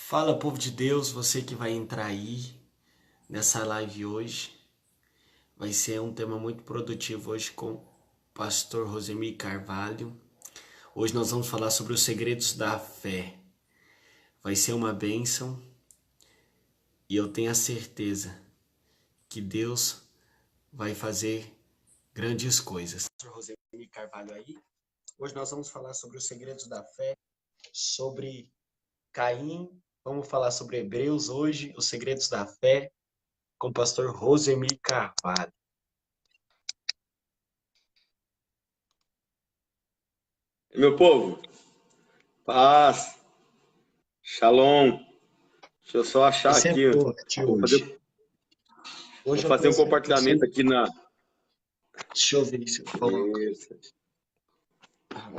Fala, povo de Deus, você que vai entrar aí nessa live hoje. Vai ser um tema muito produtivo hoje com o pastor Rosemir Carvalho. Hoje nós vamos falar sobre os segredos da fé. Vai ser uma bênção e eu tenho a certeza que Deus vai fazer grandes coisas. Pastor Rosemir Carvalho aí. Hoje nós vamos falar sobre os segredos da fé, sobre Caim. Vamos falar sobre Hebreus hoje, os segredos da fé, com o pastor Rosemir Carvalho. Meu povo, paz, shalom. Deixa eu só achar Esse é aqui. forte Vou hoje. Hoje eu fazer um tô compartilhamento sem... aqui na. Deixa eu ver se eu coloco. Isso.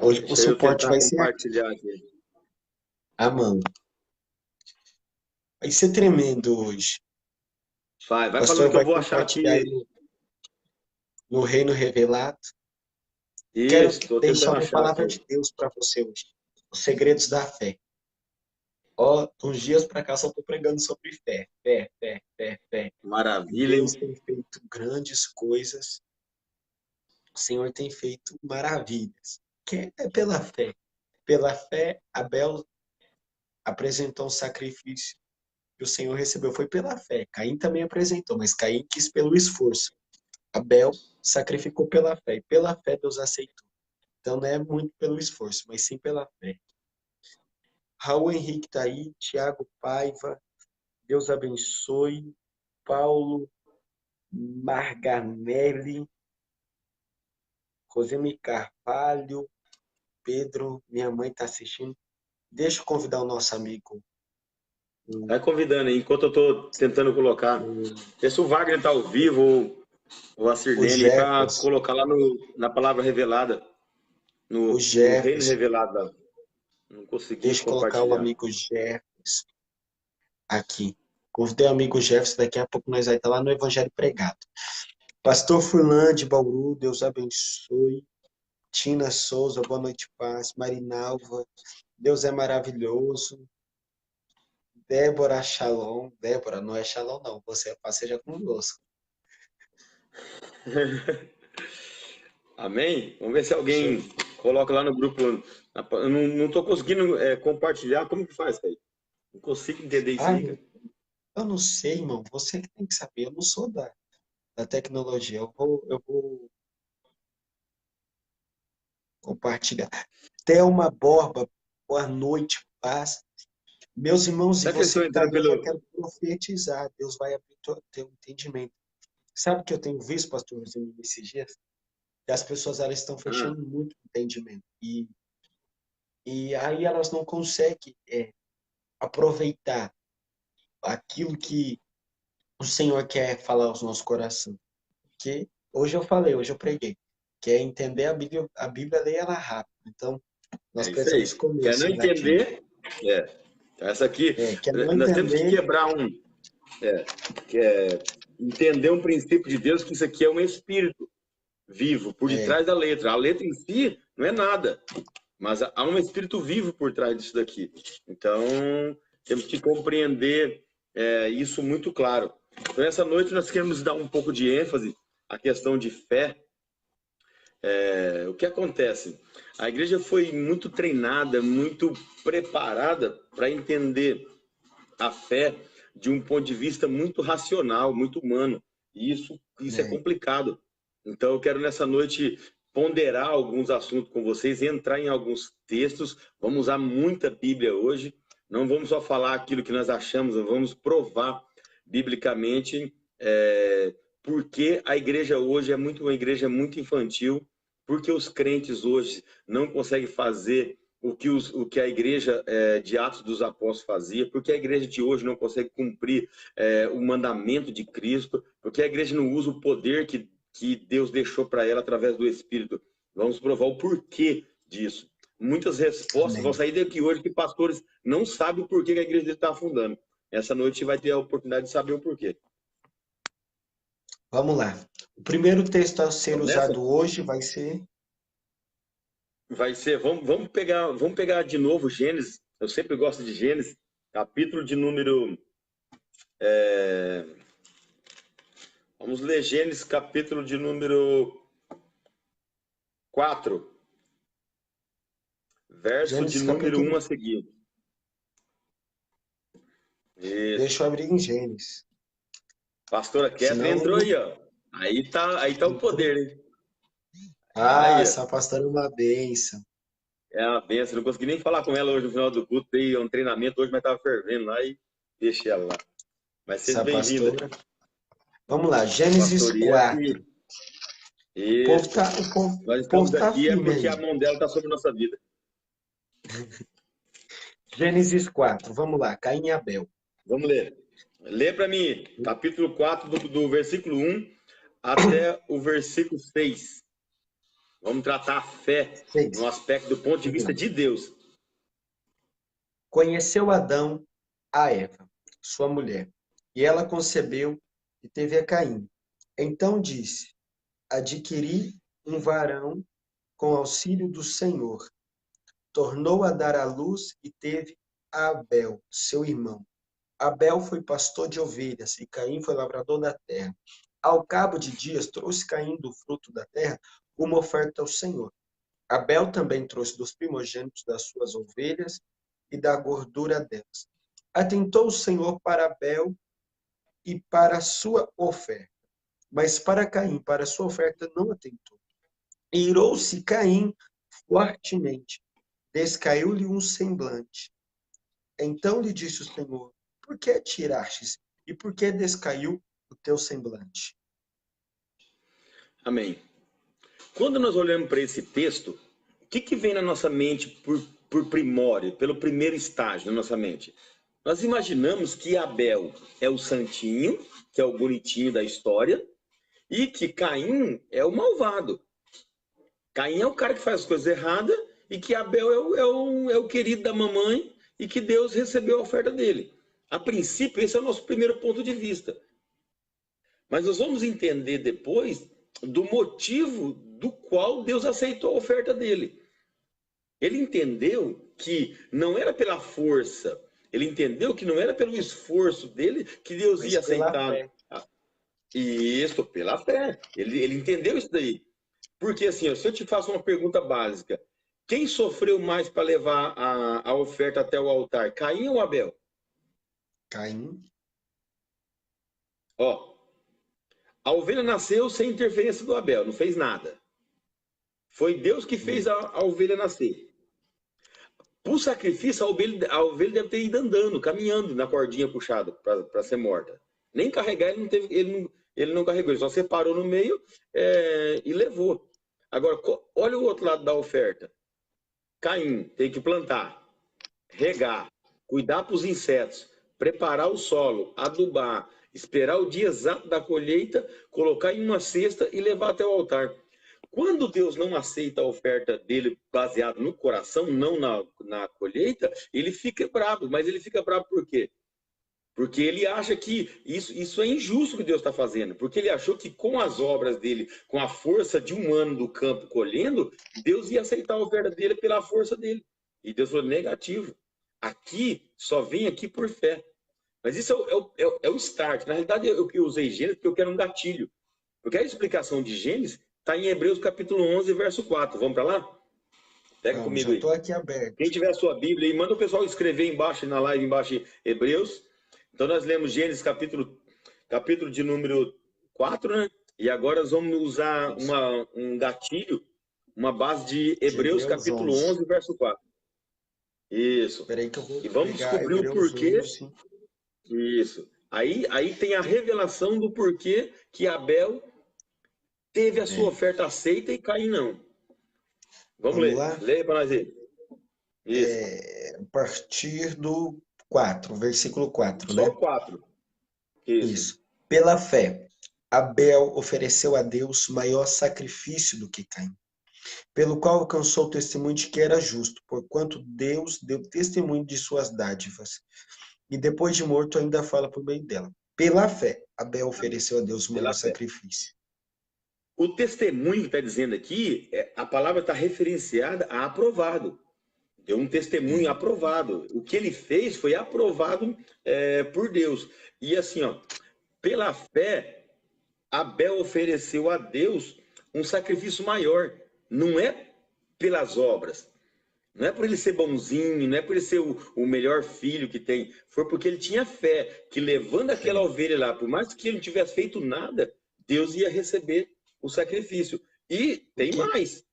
Hoje o Deixa eu suporte tentar vai ser aqui, compartilhar aqui. a mão. Vai ser tremendo hoje. Vai, O vai falando pastor que eu vai vou achar compartilhar aí aqui. no Reino Revelado. Quero Isso, estou deixar tentando uma achar palavra de aqui. Deus para você hoje. Os segredos da fé. Ó, uns dias para cá só estou pregando sobre fé. Fé, fé, fé, fé. E Maravilha, Deus hein? tem feito grandes coisas. O Senhor tem feito maravilhas. Que é pela fé. Pela fé, Abel apresentou um sacrifício que o Senhor recebeu foi pela fé. Caim também apresentou, mas Caim quis pelo esforço. Abel sacrificou pela fé, e pela fé Deus aceitou. Então não é muito pelo esforço, mas sim pela fé. Raul Henrique está aí, Tiago Paiva, Deus abençoe. Paulo Marganelli, Rosemi Carvalho, Pedro, minha mãe está assistindo. Deixa eu convidar o nosso amigo, Vai convidando aí, enquanto eu estou tentando colocar. o, Vê se o Wagner está ao vivo ou a o Sirlene aí para Jefferson. colocar lá na palavra revelada, O no reino Jefferson. revelado. Não consegui Deixa eu colocar o compartilhar. amigo Jefferson aqui. Convidei o amigo Jefferson, daqui a pouco nós vai estar lá no Evangelho Pregado. Pastor Furlan de Bauru, Deus abençoe. Tina Souza, boa noite, paz. Marinalva, Deus é maravilhoso. Débora Shalom. Débora, não é Shalom, não. Você é paz, seja conosco. Amém? Vamos ver se alguém coloca lá no grupo. Eu não estou conseguindo compartilhar. Como que faz, Kaique? Não consigo entender isso Ah, aí, cara. eu não sei, irmão. Você que tem que saber. Eu não sou da tecnologia. Eu vou compartilhar. Thelma Borba, boa noite, paz. Meus irmãos, e Será que eles você estão que está aí, entrando eu já pelo. quero profetizar. Deus vai abrir teu entendimento. Sabe o que eu tenho visto, pastor, nesses dias? Que as pessoas elas estão Ah, fechando muito o entendimento. E aí elas não conseguem aproveitar aquilo que o Senhor quer falar aos nossos corações. Que hoje eu falei, hoje eu preguei. Que é entender a Bíblia ler ela rápido. Então, nós é isso precisamos aí. comer o Quer não salgadinho. entender? É. Essa aqui, Quer não nós temos que entender, quebrar um. Que é entender um princípio de Deus, que isso aqui é um espírito vivo por é, detrás da letra. A letra em si não é nada, mas há um espírito vivo por trás disso daqui. Então, temos que compreender isso muito claro. Então, essa noite nós queremos dar um pouco de ênfase à questão de fé. O que acontece? A igreja foi muito treinada, muito preparada para entender a fé de um ponto de vista muito racional, muito humano. E isso é é, complicado. Então, eu quero nessa noite ponderar alguns assuntos com vocês, entrar em alguns textos. Vamos usar muita Bíblia hoje. Não vamos só falar aquilo que nós achamos, vamos provar biblicamente porque a igreja hoje é uma igreja muito infantil, porque os crentes hoje não conseguem fazer o que a igreja de Atos dos Apóstolos fazia, porque a igreja de hoje não consegue cumprir o mandamento de Cristo, porque a igreja não usa o poder que Deus deixou para ela através do Espírito. Vamos provar o porquê disso. Muitas respostas vão amém. sair daqui hoje que pastores não sabem o porquê que a igreja está afundando. Essa noite vai ter a oportunidade de saber o porquê. Vamos lá. O primeiro texto a ser Vamos nessa? usado hoje vai ser Vai ser, vamos pegar de novo Gênesis. Eu sempre gosto de Gênesis, capítulo de número... Vamos ler Gênesis, capítulo de número 4. Verso Gênesis, de número capítulo... 1 a seguir. Isso. Deixa eu abrir em Gênesis. Pastora Kathleen Senão... entrou aí, ó. Aí tá o poder, hein? Ah, Aí, essa pastora é uma bênção. é uma benção. Não consegui nem falar com ela hoje no final do culto. Dei um treinamento hoje, mas tava fervendo lá e deixei ela lá. Mas seja Essa bem-vinda. pastora... Vamos lá, Gênesis Pastoria 4. e... O povo Isso. tá, Nós povo estamos tá aqui é firme porque aí. a mão dela está sobre a nossa vida. Gênesis 4, vamos lá, Caim e Abel. Vamos ler. Lê para mim, capítulo 4, do versículo 1 até o versículo 6. Vamos tratar a fé 6. no aspecto do ponto de vista de Deus. Conheceu Adão a Eva, sua mulher, e ela concebeu e teve a Caim. Então disse: adquiri um varão com auxílio do Senhor. Tornou a dar à luz e teve a Abel, seu irmão. Abel foi pastor de ovelhas e Caim foi lavrador da terra. Ao cabo de dias, trouxe Caim do fruto da terra uma oferta ao Senhor. Abel também trouxe dos primogênitos das suas ovelhas e da gordura delas. Atentou o Senhor para Abel e para a sua oferta, mas para Caim, para a sua oferta, não atentou. Irou-se Caim fortemente, descaiu-lhe um semblante. Então lhe disse o Senhor: por que tirastes e por que descaiu o teu semblante? Amém. Quando nós olhamos para esse texto, o que vem na nossa mente por primórdio, pelo primeiro estágio na nossa mente? Nós imaginamos que Abel é o santinho, que é o bonitinho da história, e que Caim é o malvado. Caim é o cara que faz as coisas erradas e que Abel é o querido da mamãe e que Deus recebeu a oferta dele. A princípio, esse é o nosso primeiro ponto de vista. Mas nós vamos entender depois do motivo do qual Deus aceitou a oferta dele. Ele entendeu que não era pela força, ele entendeu que não era pelo esforço dele que Deus ia aceitar. Isso, pela fé. Ele entendeu isso daí. Porque assim, se eu te faço uma pergunta básica, quem sofreu mais para levar a oferta até o altar? Caim ou Abel? Caim. Ó, a ovelha nasceu sem interferência do Abel, não fez nada. Foi Deus que fez a ovelha nascer. Por sacrifício, a ovelha deve ter ido andando, caminhando na cordinha puxada para ser morta. Nem carregar ele não carregou, ele só separou no meio e levou. Agora, olha o outro lado da oferta. Caim tem que plantar, regar, cuidar para os insetos, preparar o solo, adubar, esperar o dia exato da colheita, colocar em uma cesta e levar até o altar. Quando Deus não aceita a oferta dele baseada no coração, não na colheita, ele fica bravo. Mas ele fica bravo por quê? Porque ele acha que isso é injusto que Deus está fazendo. Porque ele achou que com as obras dele, com a força de um ano do campo colhendo, Deus ia aceitar a oferta dele pela força dele. E Deus falou, negativo. Aqui, só vem aqui por fé. Mas isso é o start. Na realidade, eu usei Gênesis porque eu quero um gatilho. Porque a explicação de Gênesis está em Hebreus capítulo 11, verso 4. Vamos para lá? Pega comigo aí. Já estou aqui aberto. Quem tiver a sua Bíblia aí, manda o pessoal escrever embaixo, na live, embaixo, Hebreus. Então, nós lemos Gênesis capítulo de número 4, né? E agora nós vamos usar um gatilho, uma base de Hebreus capítulo 11, verso 4. Isso. Espera aí que eu vou e vamos descobrir o porquê. 11. Isso. Aí tem a revelação do porquê que Abel teve a sua oferta aceita e Caim não. Vamos ler. Lá? Leia para nós aí. Isso. A partir do 4, versículo 4, né? Só 4. Isso. Pela fé, Abel ofereceu a Deus maior sacrifício do que Caim, pelo qual alcançou o testemunho de que era justo, porquanto Deus deu testemunho de suas dádivas. E depois de morto ainda fala por meio dela. Pela fé, Abel ofereceu a Deus o maior sacrifício. O testemunho que está dizendo aqui, a palavra está referenciada a aprovado. Deu um testemunho aprovado. O que ele fez foi aprovado por Deus. E assim, ó, pela fé, Abel ofereceu a Deus um sacrifício maior. Não é pelas obras. Não é por ele ser bonzinho, não é por ele ser o melhor filho que tem. Foi porque ele tinha fé que levando aquela ovelha lá, por mais que ele não tivesse feito nada, Deus ia receber o sacrifício. E tem mais.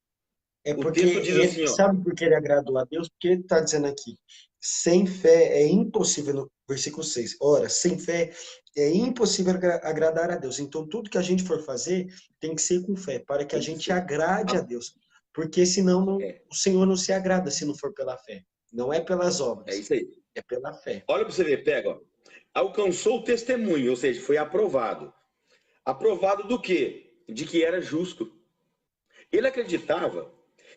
É O porque texto diz ele, assim, ó. sabe por que ele agradou a Deus? Porque ele está dizendo aqui, sem fé é impossível, no versículo 6. Ora, sem fé é impossível agradar a Deus. Então, tudo que a gente for fazer tem que ser com fé, para que a Tem que gente ser. agrade a Deus. Porque senão É, o Senhor não se agrada se não for pela fé. Não é pelas é obras, isso aí. é pela fé. Olha para você ver, pega, ó. Alcançou o testemunho, ou seja, foi aprovado. Aprovado do quê? De que era justo. Ele acreditava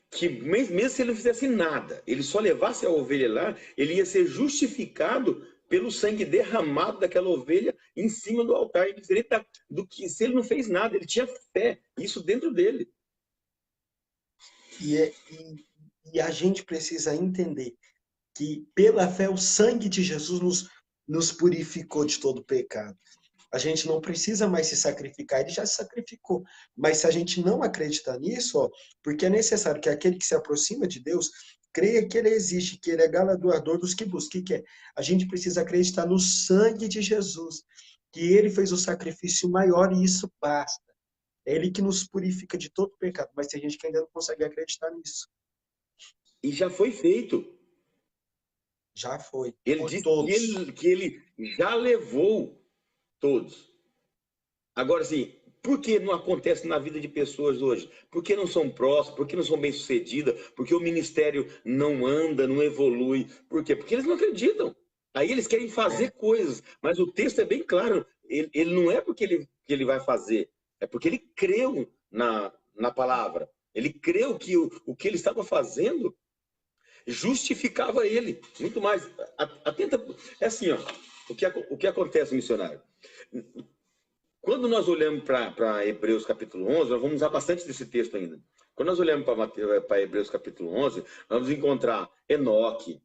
que mesmo se ele não fizesse nada, ele só levasse a ovelha lá, ele ia ser justificado pelo sangue derramado daquela ovelha em cima do altar, diferente do que se ele não fez nada, ele tinha fé, isso dentro dele. E, e a gente precisa entender que pela fé o sangue de Jesus nos purificou de todo pecado. A gente não precisa mais se sacrificar, ele já se sacrificou. Mas se a gente não acreditar nisso, ó, porque é necessário que aquele que se aproxima de Deus creia que ele existe, que ele é galardoador dos que buscam. O que é? A gente precisa acreditar no sangue de Jesus, que ele fez o sacrifício maior e isso basta. É ele que nos purifica de todo pecado, mas tem gente que ainda não consegue acreditar nisso. E já foi feito. Já foi, Ele por disse que todos. ele já levou todos. Agora, assim, por que não acontece na vida de pessoas hoje? Por que não são próximas? Por que não são bem-sucedidas? Por que o ministério não anda, não evolui? Por quê? Porque eles não acreditam. Aí eles querem fazer É, coisas, mas o texto é bem claro. Ele não é porque que ele vai fazer, é porque ele creu na palavra. Ele creu que o que ele estava fazendo justificava ele. Muito mais. Atenta. É assim, ó. O que acontece, missionário? Quando nós olhamos para Hebreus capítulo 11, nós vamos usar bastante desse texto ainda. Quando nós olhamos para Hebreus capítulo 11, nós vamos encontrar Enoque,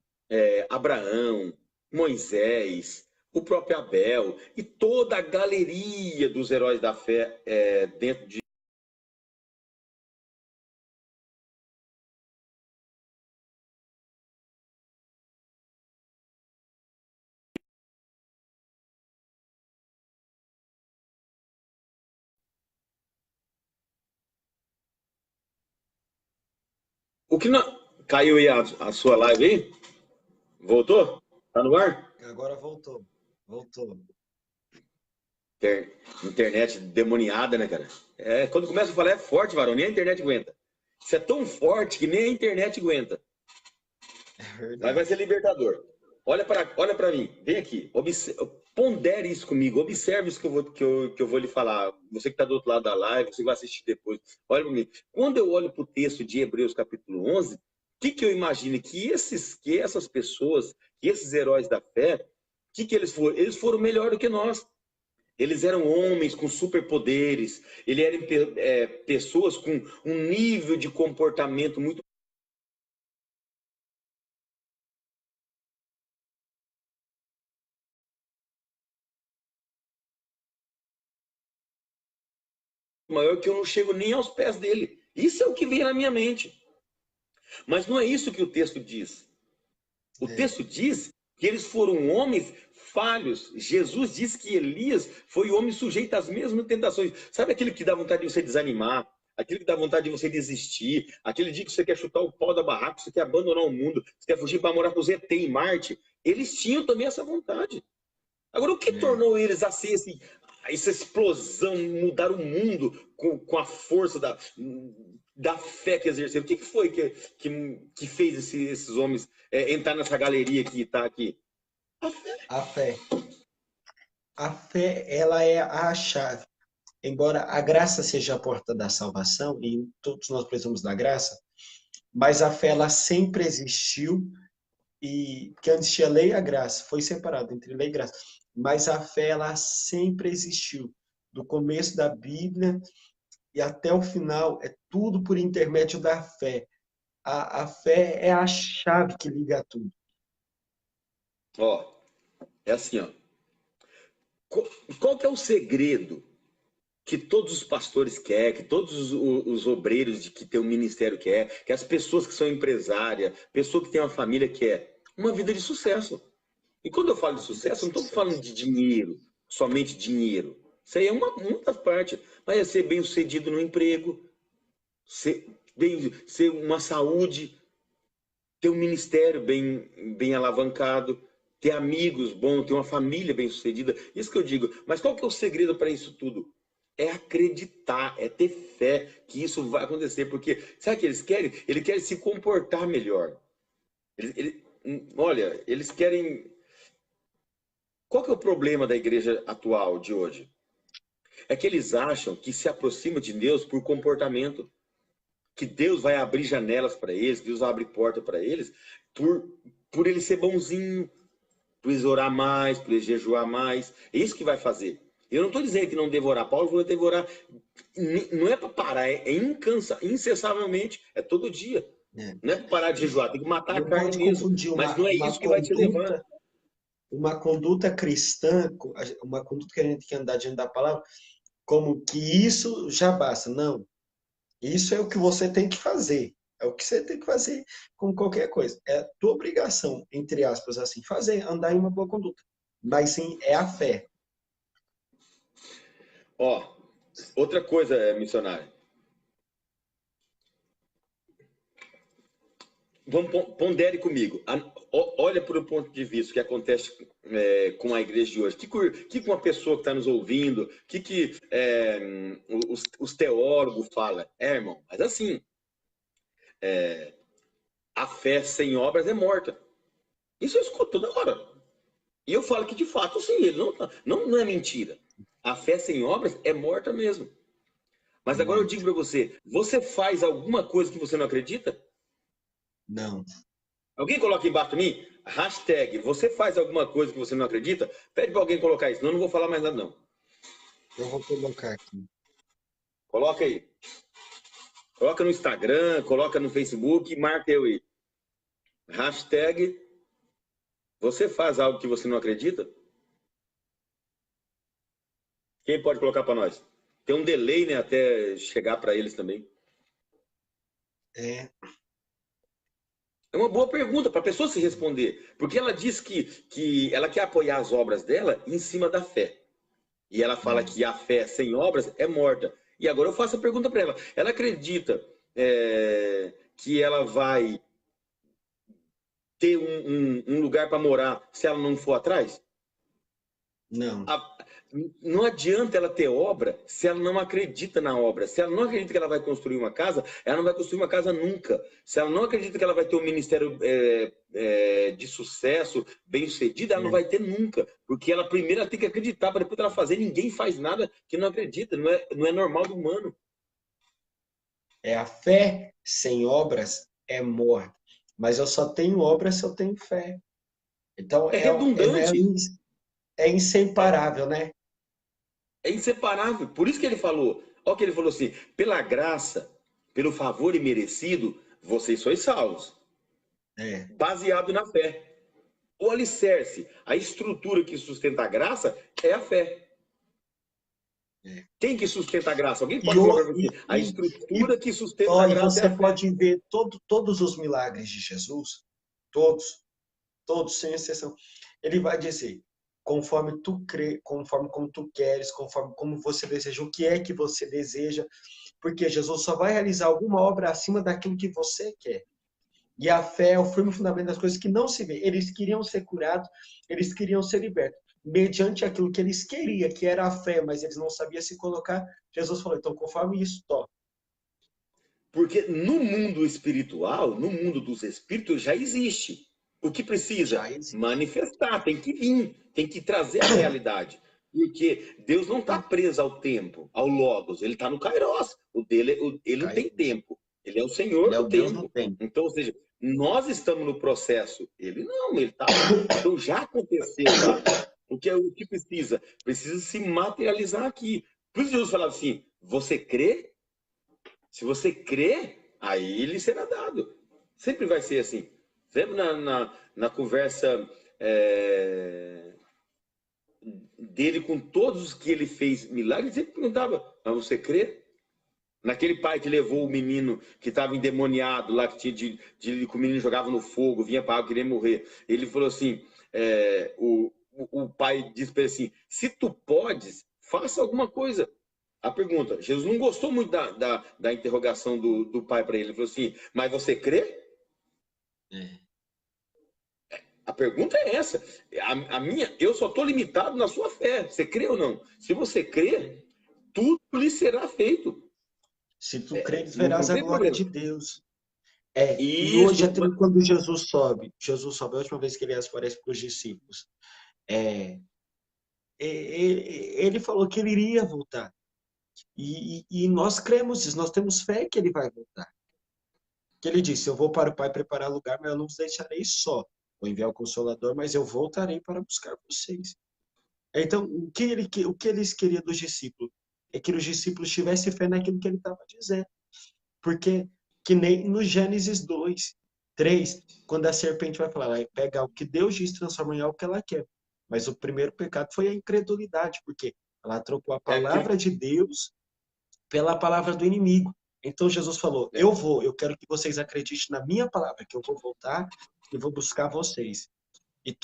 Abraão, Moisés, o próprio Abel e toda a galeria dos heróis da fé dentro de o que não... Caiu aí a sua live aí? Voltou? Tá no ar? agora voltou. Voltou. Internet demoniada, né, cara? Quando começa a falar é forte, varão, nem a internet aguenta. Isso é tão forte que nem a internet aguenta. É Mas vai verdade. ser libertador. Olha para mim, vem aqui, pondere isso comigo, observe isso que eu vou lhe falar. Você que está do outro lado da live, você vai assistir depois. Olha para mim. Quando eu olho para o texto de Hebreus capítulo 11, o que eu imagino? Que essas pessoas, que esses heróis da fé, que eles foram? Eles foram melhor do que nós. Eles eram homens com superpoderes, eles eram pessoas com um nível de comportamento muito maior que eu não chego nem aos pés dele. Isso é o que vem na minha mente. Mas não é isso que o texto diz. O É. texto diz que eles foram homens falhos. Jesus diz que Elias foi homem sujeito às mesmas tentações. Sabe aquele que dá vontade de você desanimar? Aquele que dá vontade de você desistir? Aquele dia que você quer chutar o pau da barraca, você quer abandonar o mundo, você quer fugir para morar com os ET em Marte? Eles tinham também essa vontade. Agora, o que É. tornou eles assim, essa explosão, mudar o mundo com a força da fé que exerceram? O que foi que fez esses homens entrar nessa galeria que está aqui? A fé. A fé. A fé, ela é a chave. Embora a graça seja a porta da salvação, e todos nós precisamos da graça, mas a fé, ela sempre existiu, e que antes tinha lei e a graça, foi separado entre lei e graça. Mas a fé, ela sempre existiu. Do começo da Bíblia e até o final, é tudo por intermédio da fé. A fé é a chave que liga tudo. Ó, é assim, ó. Qual que é o segredo que todos os pastores querem, que todos os obreiros que tem um ministério querem, que as pessoas que são empresárias, pessoa que tem uma família quer? Uma vida de sucesso. E quando eu falo de sucesso, eu não estou falando de dinheiro, somente dinheiro. Isso aí é muita parte. Mas é ser bem sucedido no emprego, ser uma saúde, ter um ministério bem alavancado, ter amigos bons, ter uma família bem sucedida. Isso que eu digo. Mas qual que é o segredo para isso tudo? É acreditar, é ter fé que isso vai acontecer. Porque sabe o que eles querem? Eles querem se comportar melhor. Olha, eles querem. Qual que é o problema da igreja atual de hoje? É que eles acham que se aproximam de Deus por comportamento, que Deus vai abrir janelas para eles, que Deus vai abrir porta para eles, por ele ser bonzinho, por eles orar mais, por eles jejuar mais. É isso que vai fazer. Eu não estou dizendo que não devorar. Paulo falou devorar. Não é para parar, é incessantemente, é todo dia. É. Não é para parar de jejuar, tem que matar Não a carne pode mesmo. confundir Mas não é isso que vai te levar. uma conduta cristã, uma conduta que a gente quer andar diante da palavra, como que isso já basta. Não. Isso é o que você tem que fazer. É o que você tem que fazer com qualquer coisa. É tua obrigação, entre aspas, assim, fazer, andar em uma boa conduta. Mas sim, é a fé. Ó, outra coisa, missionário. Pondere comigo. Olha por um ponto de vista que acontece com a igreja de hoje. Que uma pessoa que está nos ouvindo, os teólogos falam? Irmão, mas assim, a fé sem obras é morta. Isso eu escuto toda hora. E eu falo que de fato, sim, ele não é mentira. A fé sem obras é morta mesmo. Mas agora eu digo para você, você faz alguma coisa que você não acredita? Não. Alguém coloca embaixo de mim? Hashtag, você faz alguma coisa que você não acredita? Pede para alguém colocar isso, senão eu não vou falar mais nada não. Eu vou colocar aqui. Coloca aí. Coloca no Instagram, coloca no Facebook, marca eu aí. Hashtag, você faz algo que você não acredita? Quem pode colocar para nós? Tem um delay, né, até chegar para eles também. É. É uma boa pergunta para a pessoa se responder. Porque ela diz que ela quer apoiar as obras dela em cima da fé. E ela fala que a fé sem obras é morta. E agora eu faço a pergunta para ela. Ela acredita que ela vai ter um lugar para morar se ela não for atrás? Não. Não adianta ela ter obra se ela não acredita na obra. Se ela não acredita que ela vai construir uma casa, ela não vai construir uma casa nunca. Se ela não acredita que ela vai ter um ministério de sucesso, bem sucedido, ela não vai ter nunca. Porque ela primeiro tem que acreditar para depois ela fazer. Ninguém faz nada que não acredita. Não é normal do humano. É a fé sem obras é morta. Mas eu só tenho obras se eu tenho fé. Então É redundante. É inseparável, né? É inseparável. Por isso que ele falou. Olha o que ele falou assim: pela graça, pelo favor imerecido, vocês sois salvos. Baseado na fé. O alicerce, a estrutura que sustenta a graça é a fé. Quem que sustenta a graça? Alguém pode falar para você? A estrutura que sustenta a graça é a fé. Você pode ver todos os milagres de Jesus, todos, sem exceção. Ele vai dizer, conforme tu crê, conforme como tu queres, conforme como você deseja, o que é que você deseja, porque Jesus só vai realizar alguma obra acima daquilo que você quer. E a fé é o firme fundamento das coisas que não se vê. Eles queriam ser curados, eles queriam ser libertos. Mediante aquilo que eles queriam, que era a fé, mas eles não sabiam se colocar, Jesus falou, então conforme isso, toca. Porque no mundo espiritual, no mundo dos espíritos, já existe. O que precisa? Manifestar, tem que vir, tem que trazer a realidade. Porque Deus não está preso ao tempo, ao Logos, ele está no Kairos. Ele não tem tempo. Ele é o Senhor do tempo. Então, ou seja, nós estamos no processo. Ele não, ele está. Então já aconteceu lá. O que precisa? Precisa se materializar aqui. Por isso Jesus falava assim: você crê? Se você crê, aí lhe será dado. Sempre vai ser assim. Sempre na conversa dele com todos os que ele fez milagres, ele sempre perguntava, mas você crê? Naquele pai que levou o menino que estava endemoniado lá, que tinha que o menino jogava no fogo, vinha para água, queria morrer. Ele falou assim: o pai disse para ele assim: se tu podes, faça alguma coisa. A pergunta: Jesus não gostou muito da interrogação do pai para ele. Ele falou assim: mas você crê? A pergunta é essa. A minha, eu só estou limitado na sua fé. Você crê ou não? Se você crê, tudo lhe será feito. Se tu creres, Não, verás não a tem glória problema. de Deus. E hoje, Isso. até quando Jesus sobe, a última vez que ele aparece para os discípulos, ele falou que ele iria voltar. E nós cremos isso, nós temos fé que ele vai voltar. Que ele disse: eu vou para o Pai preparar lugar, mas eu não os deixarei só. Vou enviar o Consolador, mas eu voltarei para buscar vocês. Então, o que eles queriam dos discípulos? É que os discípulos tivessem fé naquilo que ele estava dizendo. Porque, que nem no Gênesis 2, 3, quando a serpente vai falar, vai pegar o que Deus diz, transforma em algo que ela quer. Mas o primeiro pecado foi a incredulidade, porque ela trocou a palavra de Deus pela palavra do inimigo. Então Jesus falou: eu quero que vocês acreditem na minha palavra, que eu vou voltar e vou buscar vocês. E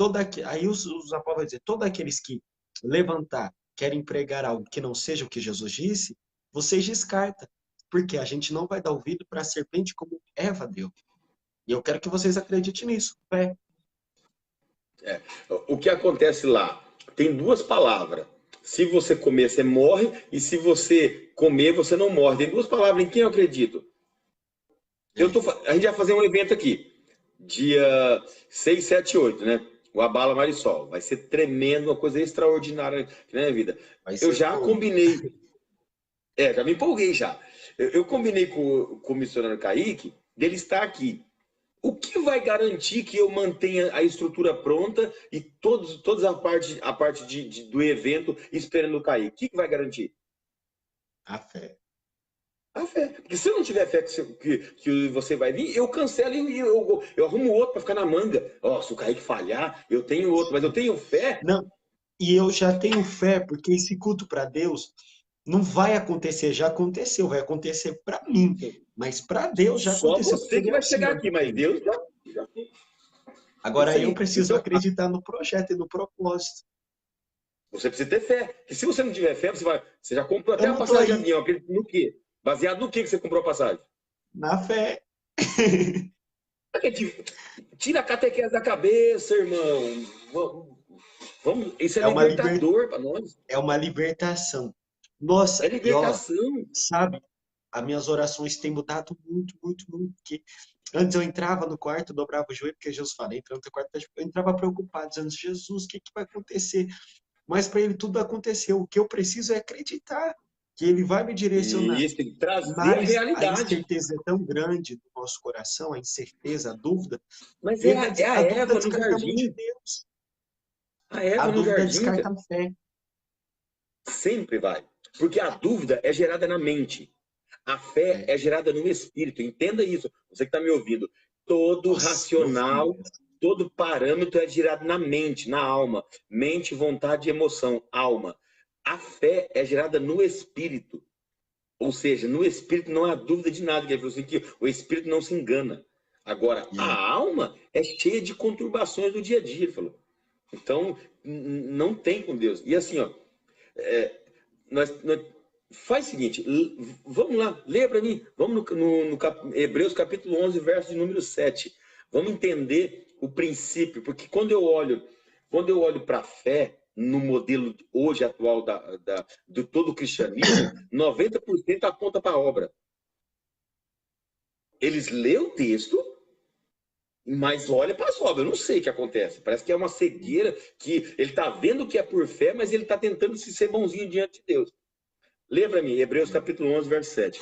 aí os apóstolos vão dizer: todos aqueles que levantar, querem pregar algo que não seja o que Jesus disse, vocês descartam. Porque a gente não vai dar ouvido para a serpente como Eva deu. E eu quero que vocês acreditem nisso. Fé. O que acontece lá? Tem duas palavras. Se você comer, você morre. E se você comer, você não morre. Tem duas palavras. Em quem eu acredito? A gente vai fazer um evento aqui. Dia 6, 7 e 8, né? O Abala Marisol. Vai ser tremendo, uma coisa extraordinária na minha vida. Eu já combinei. Já me empolguei já. Eu combinei com o missionário Kaique dele estar aqui. O que vai garantir que eu mantenha a estrutura pronta e toda a parte do evento esperando o Kaique? O que vai garantir? A fé. A fé. Porque se eu não tiver fé que você vai vir, eu cancelo e eu arrumo outro para ficar na manga. Se o Kaique falhar, eu tenho outro, mas eu tenho fé. Não, e eu já tenho fé, porque esse culto para Deus não vai acontecer, já aconteceu, vai acontecer para mim. Mas para Deus já Só aconteceu. você que vai chegar aqui, mas Deus já. Agora eu preciso acreditar no projeto e no propósito. Você precisa ter fé. E se você não tiver fé, você já comprou até Eu a não tô passagem de aí. avião. No quê? Baseado no que você comprou a passagem? Na fé. Tira a catequese da cabeça, irmão. Vamos, isso é libertador para nós. É uma libertação. Nossa, É libertação. Sabe, as minhas orações têm mudado muito, muito, muito. Porque antes eu entrava no quarto, dobrava o joelho, porque Jesus falei, entrando no quarto, eu entrava preocupado, dizendo: Jesus, o que vai acontecer? Mas para ele tudo aconteceu. O que eu preciso é acreditar que ele vai me direcionar. Isso, tem que trazer a Mas a realidade. incerteza é tão grande no nosso coração, a incerteza, a dúvida. Mas A dúvida Eva no descarta a mão de jardim. Deus. A Eva A no dúvida jardim, descarta a fé. sempre vai. Porque a dúvida é gerada na mente. A fé é gerada no espírito. Entenda isso. Você que está me ouvindo. Todo racional, todo parâmetro é gerado na mente, na alma. Mente, vontade e emoção. Alma. A fé é gerada no espírito. Ou seja, no espírito não há dúvida de nada. Ele falou assim que o espírito não se engana. Agora, a alma é cheia de conturbações do dia a dia, ele falou. Então, não tem com Deus. E assim, nós faz o seguinte, vamos lá, leia para mim. Vamos no Hebreus capítulo 11, verso de número 7. Vamos entender o princípio, porque quando eu olho para a fé, no modelo hoje atual do todo o cristianismo, 90% aponta para a obra. Eles lêem o texto, mas olha para as obras. Eu não sei o que acontece. Parece que é uma cegueira, que ele está vendo que é por fé, mas ele está tentando se ser bonzinho diante de Deus. Lê para mim, Hebreus capítulo 11, verso 7.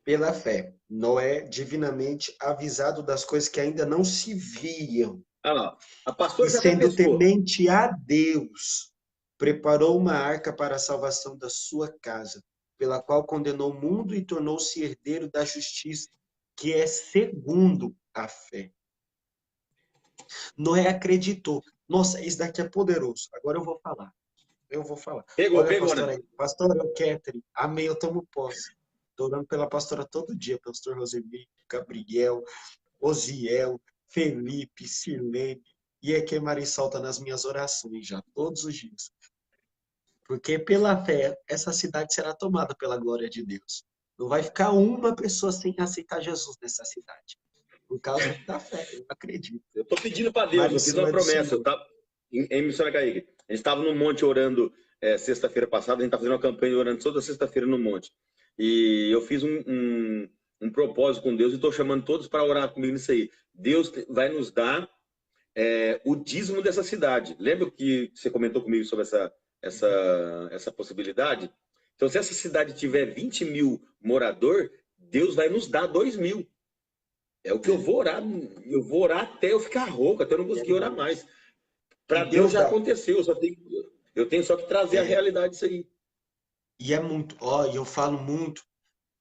Pela fé, Noé, divinamente avisado das coisas que ainda não se viam, a pastora e já até sendo pescou. temente a Deus, preparou uma arca para a salvação da sua casa, pela qual condenou o mundo e tornou-se herdeiro da justiça. que é segundo a fé. Noé acreditou. Nossa, isso daqui é poderoso. Agora eu vou falar. Eu vou falar. Pegou, Olha, pegou, né? pastora aí. Pastora, eu, Catherine. Amém, eu tomo posse. Estou orando pela pastora todo dia. Pastor Rosemir, Gabriel, Osiel, Felipe, Silene. E é que Marisol está nas minhas orações já, todos os dias. Porque pela fé, essa cidade será tomada pela glória de Deus. Não vai ficar uma pessoa sem aceitar Jesus nessa cidade. Por causa da fé, eu acredito. Eu tô pedindo para Deus, eu fiz Marisol uma é do promessa. Eu Senhor. tava em Missionária Kaique. A gente estava no monte orando sexta-feira passada, a gente tá fazendo uma campanha orando toda sexta-feira no monte. E eu fiz um propósito com Deus e estou chamando todos para orar comigo nisso aí. Deus vai nos dar o dízimo dessa cidade. Lembra que você comentou comigo sobre essa possibilidade? Então, se essa cidade tiver 20 mil moradores, Deus vai nos dar 2 mil. É o que eu vou orar até eu ficar rouco, até eu não conseguir orar mais. Para E Deus Deus já dá. aconteceu, eu tenho só que trazer a realidade disso aí. E é muito, ó, e eu falo muito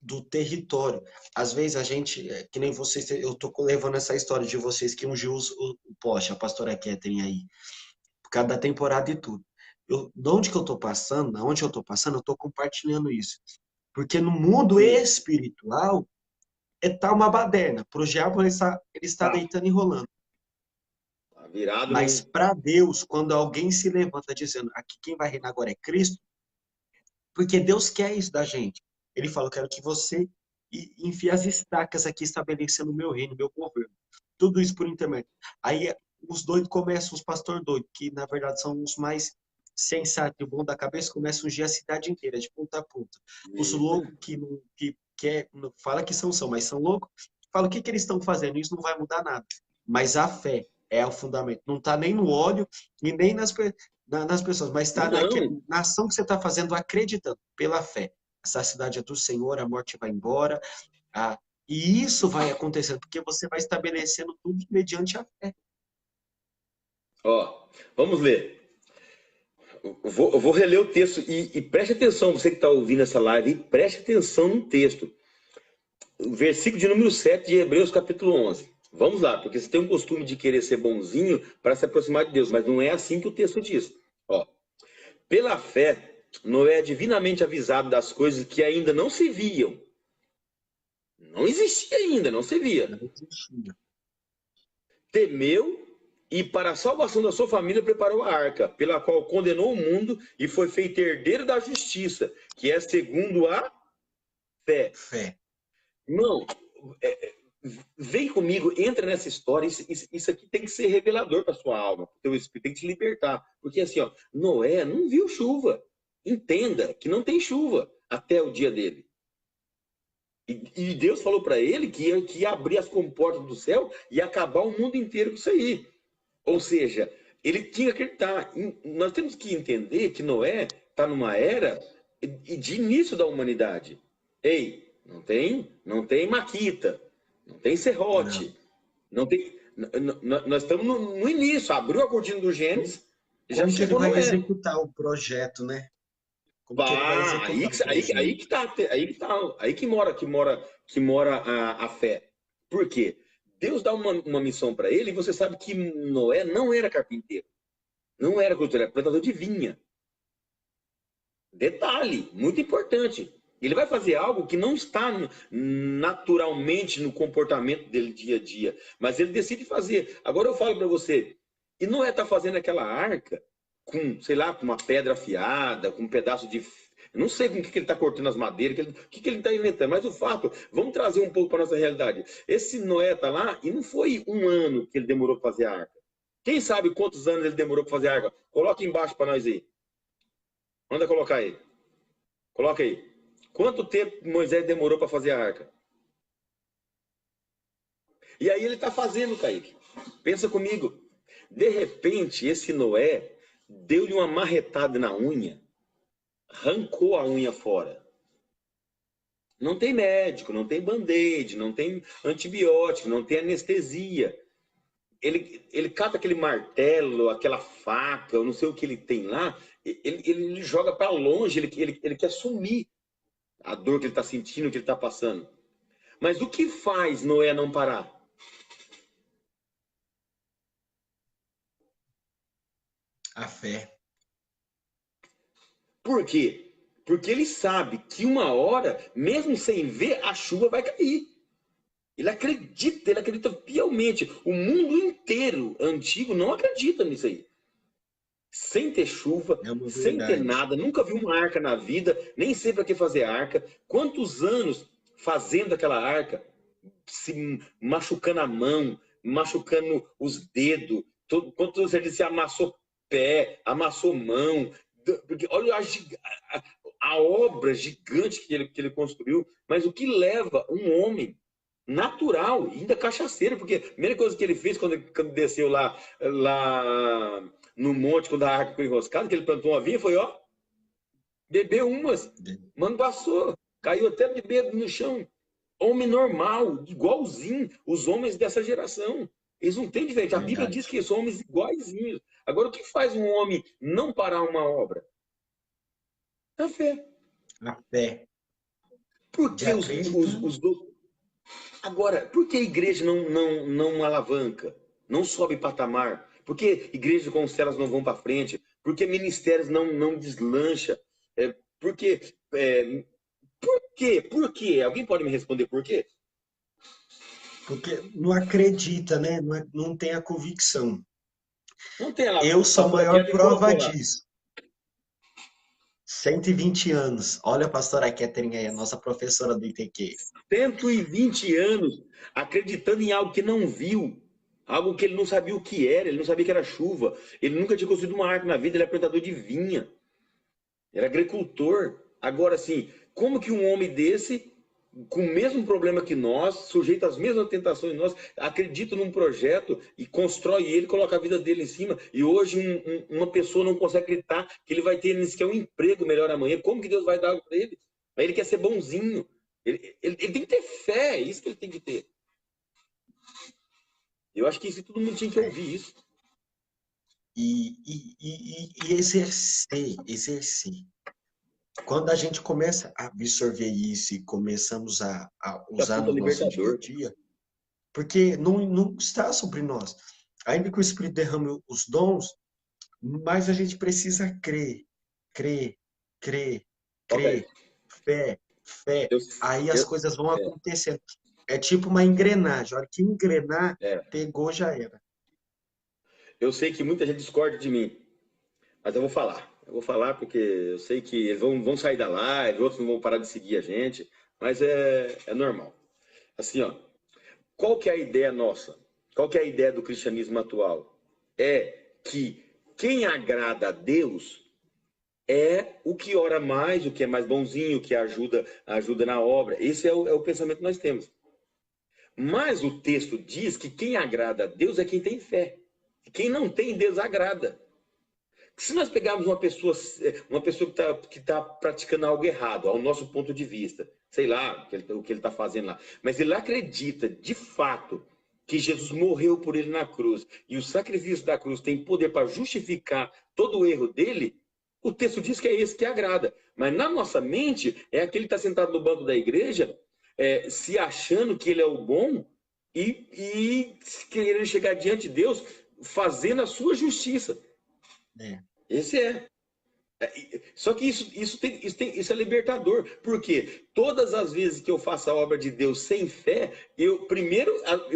do território. Às vezes a gente, que nem vocês, eu tô levando essa história de vocês que ungiu o poste, a pastora Catherine aí, por causa da temporada e tudo. De onde que eu tô passando, aonde eu tô passando, eu tô compartilhando isso. Porque no mundo Sim. espiritual, tá uma baderna. Pro diabo ele está Tá. deitando e rolando. Tá virado Mas num. para Deus, quando alguém se levanta dizendo, aqui quem vai reinar agora é Cristo, porque Deus quer isso da gente. Ele fala, eu quero que você enfie as estacas aqui estabelecendo o meu reino, o meu governo. Tudo isso por intermédio. Aí os doidos começam, os pastores doidos, que na verdade são os mais sensatos e bom da cabeça, começam a ungir a cidade inteira, de ponta a ponta. Os loucos fala que são, mas são loucos, fala o que eles estão fazendo, isso não vai mudar nada. Mas a fé é o fundamento. Não está nem no óleo e nem nas pessoas, mas está Não. na ação que você está fazendo, acreditando, pela fé. Essa cidade é do Senhor, a morte vai embora. E isso vai acontecendo, porque você vai estabelecendo tudo mediante a fé. Ó, vamos ler. Eu vou reler o texto e preste atenção, você que está ouvindo essa live, preste atenção no texto. O versículo de número 7 de Hebreus, capítulo 11. Vamos lá, porque você tem um costume de querer ser bonzinho para se aproximar de Deus, mas não é assim que o texto diz. Ó, pela fé, Noé é divinamente avisado das coisas que ainda não se viam. Não existia ainda, não se via. Não existia. Temeu e para a salvação da sua família preparou a arca, pela qual condenou o mundo e foi feito herdeiro da justiça, que é segundo a fé. Fé. Não, vem comigo, entra nessa história, isso aqui tem que ser revelador para sua alma, para o teu espírito, tem que te libertar. Porque assim, ó, Noé não viu chuva. Entenda que não tem chuva até o dia dele. E Deus falou para ele que ia abrir as comportas do céu e acabar o mundo inteiro com isso aí. Ou seja, ele tinha que acreditar. Nós temos que entender que Noé está numa era de início da humanidade. Ei, não tem Maquita, não tem Serrote, não tem. Nós estamos no início, abriu a cortina do Gênesis, já Como que ele chegou vai Noé. executar o projeto, né? Como que ele vai executar o projeto? Aí que mora a fé. Por quê? Deus dá uma missão para ele e você sabe que Noé não era carpinteiro, não era cultor, era plantador de vinha. Detalhe, muito importante. Ele vai fazer algo que não está naturalmente no comportamento dele dia a dia, mas ele decide fazer. Agora eu falo para você, e Noé está fazendo aquela arca com, sei lá, com uma pedra afiada, com um pedaço de... Eu não sei com o que ele está cortando as madeiras, o que ele está inventando, mas o fato, vamos trazer um pouco para nossa realidade. Esse Noé está lá e não foi um ano que ele demorou para fazer a arca. Quem sabe quantos anos ele demorou para fazer a arca? Coloca embaixo para nós aí. Manda colocar aí. Coloca aí. Quanto tempo Moisés demorou para fazer a arca? E aí ele está fazendo, Kaique. Pensa comigo. De repente, esse Noé deu-lhe uma marretada na unha, arrancou a unha fora. Não tem médico, não tem band-aid, não tem antibiótico, não tem anestesia. Ele cata aquele martelo, aquela faca, eu não sei o que ele tem lá, ele joga para longe, ele quer sumir a dor que ele está sentindo, que ele está passando. Mas o que faz Noé não parar? A fé. Por quê? Porque ele sabe que uma hora, mesmo sem ver, a chuva vai cair. Ele acredita fielmente. O mundo inteiro antigo não acredita nisso aí. Sem ter chuva, É uma sem ter verdade. nada, nunca viu uma arca na vida, nem sei para que fazer arca. Quantos anos fazendo aquela arca, se machucando a mão, machucando os dedos, quantos anos ele se amassou pé, amassou mão, porque olha a obra gigante que ele construiu, mas o que leva um homem natural, ainda cachaceiro, porque a primeira coisa que ele fez quando desceu lá no monte, quando a arca ficou enroscada, que ele plantou uma vinha, foi, ó, bebeu umas, mano, passou, caiu até de medo no chão. Homem normal, igualzinho os homens dessa geração. Eles não têm diferente. A Bíblia diz Verdade. que são homens iguaizinhos. Agora, o que faz um homem não parar uma obra? A fé. A fé Por de que acreditar. Agora, por que a igreja não alavanca? Não sobe patamar? Por que igrejas com celas não vão para frente? Por que ministérios não deslancha? Por quê? Por quê? Por quê? Alguém pode me responder por quê? Porque não acredita, né? Não tem a convicção. Não tem lá, Eu sou a pastora maior Kelly prova colocou lá. disso. 120 anos. Olha a pastora Catherine aí, a nossa professora do ITQ. 120 anos acreditando em algo que não viu, algo que ele não sabia o que era, ele não sabia que era chuva, ele nunca tinha construído uma árvore na vida, ele é plantador de vinha, era agricultor. Agora, assim, como que um homem desse, com o mesmo problema que nós, sujeito às mesmas tentações que nós, acredita num projeto e constrói ele, coloca a vida dele em cima, e hoje uma pessoa não consegue acreditar que ele vai ter nem sequer um emprego melhor amanhã? Como que Deus vai dar algo para ele? Aí ele quer ser bonzinho. Ele tem que ter fé, é isso que ele tem que ter. Eu acho que isso todo mundo tinha que ouvir isso. E exercer. Quando a gente começa a absorver isso e começamos a É usar puta no nosso dia a libertador. dia, porque não está sobre nós. Ainda que o Espírito derrame os dons, mas a gente precisa crer, crer, crer, Ok. crer, fé, fé. Eu, Aí as eu, coisas vão acontecendo. É tipo uma engrenagem. A hora que engrenar, é, pegou, já era. eu sei que muita gente discorda de mim, mas eu vou falar. Eu vou falar porque eu sei que eles vão sair da live, outros não vão parar de seguir a gente, mas é normal. Assim, ó, qual que é a ideia nossa? Qual que é a ideia do cristianismo atual? É que quem agrada a Deus é o que ora mais, o que é mais bonzinho, o que ajuda na obra. Esse é o pensamento que nós temos. Mas o texto diz que quem agrada a Deus é quem tem fé. Quem não tem, desagrada. Se nós pegarmos uma pessoa que tá praticando algo errado, ao nosso ponto de vista, sei lá o que ele está fazendo lá, mas ele acredita de fato que Jesus morreu por ele na cruz e o sacrifício da cruz tem poder para justificar todo o erro dele, o texto diz que é esse que agrada. Mas na nossa mente é aquele que está sentado no banco da igreja, se achando que ele é o bom e querendo chegar diante de Deus fazendo a sua justiça. É. Esse é. Só que isso é libertador. Por quê? Todas as vezes que eu faço a obra de Deus sem fé,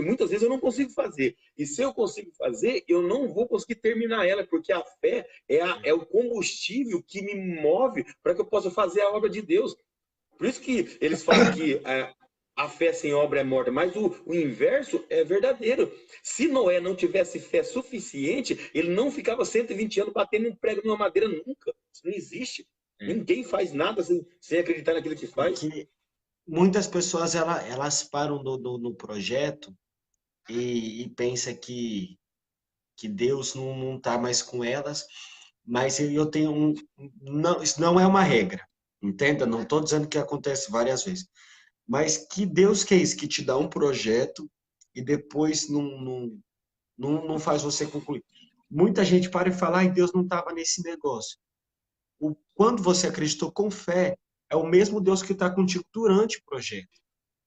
muitas vezes eu não consigo fazer. E se eu consigo fazer, eu não vou conseguir terminar ela, porque a fé é o combustível que me move para que eu possa fazer a obra de Deus. Por isso que eles falam que a fé sem obra é morta, mas o inverso é verdadeiro. Se Noé não tivesse fé suficiente, ele não ficava 120 anos batendo um prego numa madeira nunca. Isso não existe. É. Ninguém faz nada sem acreditar naquilo que faz. Porque muitas pessoas elas param no projeto e pensa que Deus não está mais com elas, mas eu tenho não, isso não é uma regra, entenda? Não estou dizendo que acontece várias vezes, mas que Deus quer isso, que te dá um projeto e depois não faz você concluir. Muita gente para e fala, ai, Deus não estava nesse negócio. Quando você acreditou com fé, é o mesmo Deus que está contigo durante o projeto.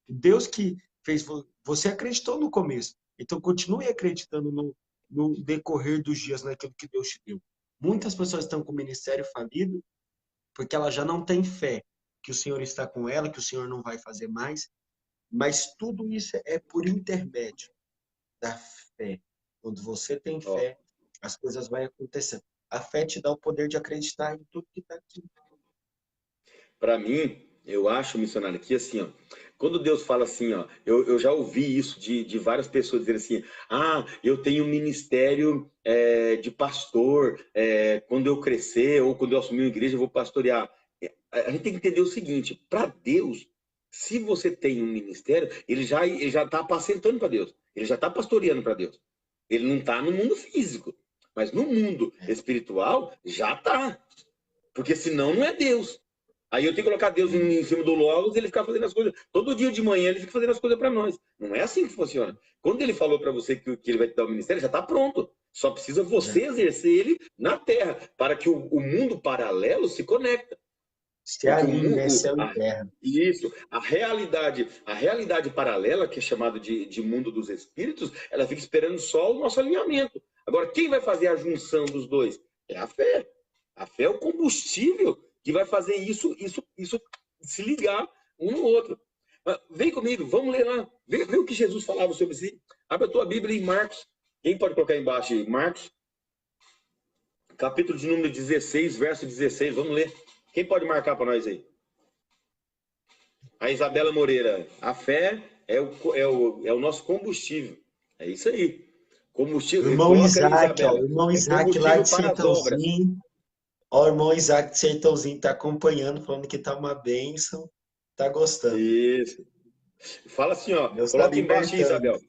Deus que fez, você acreditou no começo, então continue acreditando no decorrer dos dias naquilo que Deus te deu. Muitas pessoas estão com o ministério falido porque ela já não tem fé que o Senhor está com ela, que o Senhor não vai fazer mais, mas tudo isso é por intermédio da fé. Quando você tem Ó, fé, as coisas vão acontecendo. A fé te dá o poder de acreditar em tudo que está aqui. para mim, eu acho, missionário, que assim, ó, quando Deus fala assim, ó, eu já ouvi isso de várias pessoas dizendo assim, ah, eu tenho um ministério de pastor, quando eu crescer ou quando eu assumir uma igreja, eu vou pastorear. A gente tem que entender o seguinte, para Deus, se você tem um ministério, ele já está apacentando para Deus, ele já está pastoreando para Deus. Ele não está no mundo físico, mas no mundo espiritual já está, porque senão não é Deus. Aí eu tenho que colocar Deus em cima do Logos e ele ficar fazendo as coisas. Todo dia de manhã ele fica fazendo as coisas para nós. Não é assim que funciona. Quando ele falou para você que ele vai te dar o ministério, já está pronto. Só precisa você exercer ele na terra, para que o mundo paralelo se conecte. Se Porque o alinhe, né? mundo. Céu e terra. Isso, a realidade paralela, que é chamada de mundo dos espíritos, ela fica esperando só o nosso alinhamento. Agora, quem vai fazer a junção dos dois? É a fé. A fé é o combustível que vai fazer isso se ligar um no outro. Mas vem comigo, vamos ler lá. Vê o que Jesus falava sobre si. Abre a tua Bíblia em Marcos. Quem pode colocar embaixo aí? Marcos, capítulo de número 16, verso 16. Vamos ler. Quem pode marcar para nós aí? A Isabela Moreira, a fé é o nosso combustível. É isso aí. Combustível, Irmão coloca aí, Isaac, ó, Isabela. o irmão É Isaac lá combustível de para as obras. Sertãozinho. Ó, o irmão Isaac de Sertãozinho tá acompanhando, falando que tá uma bênção, tá gostando. Isso. Fala assim, ó. Deus tá Coloca embaixo aí, libertando.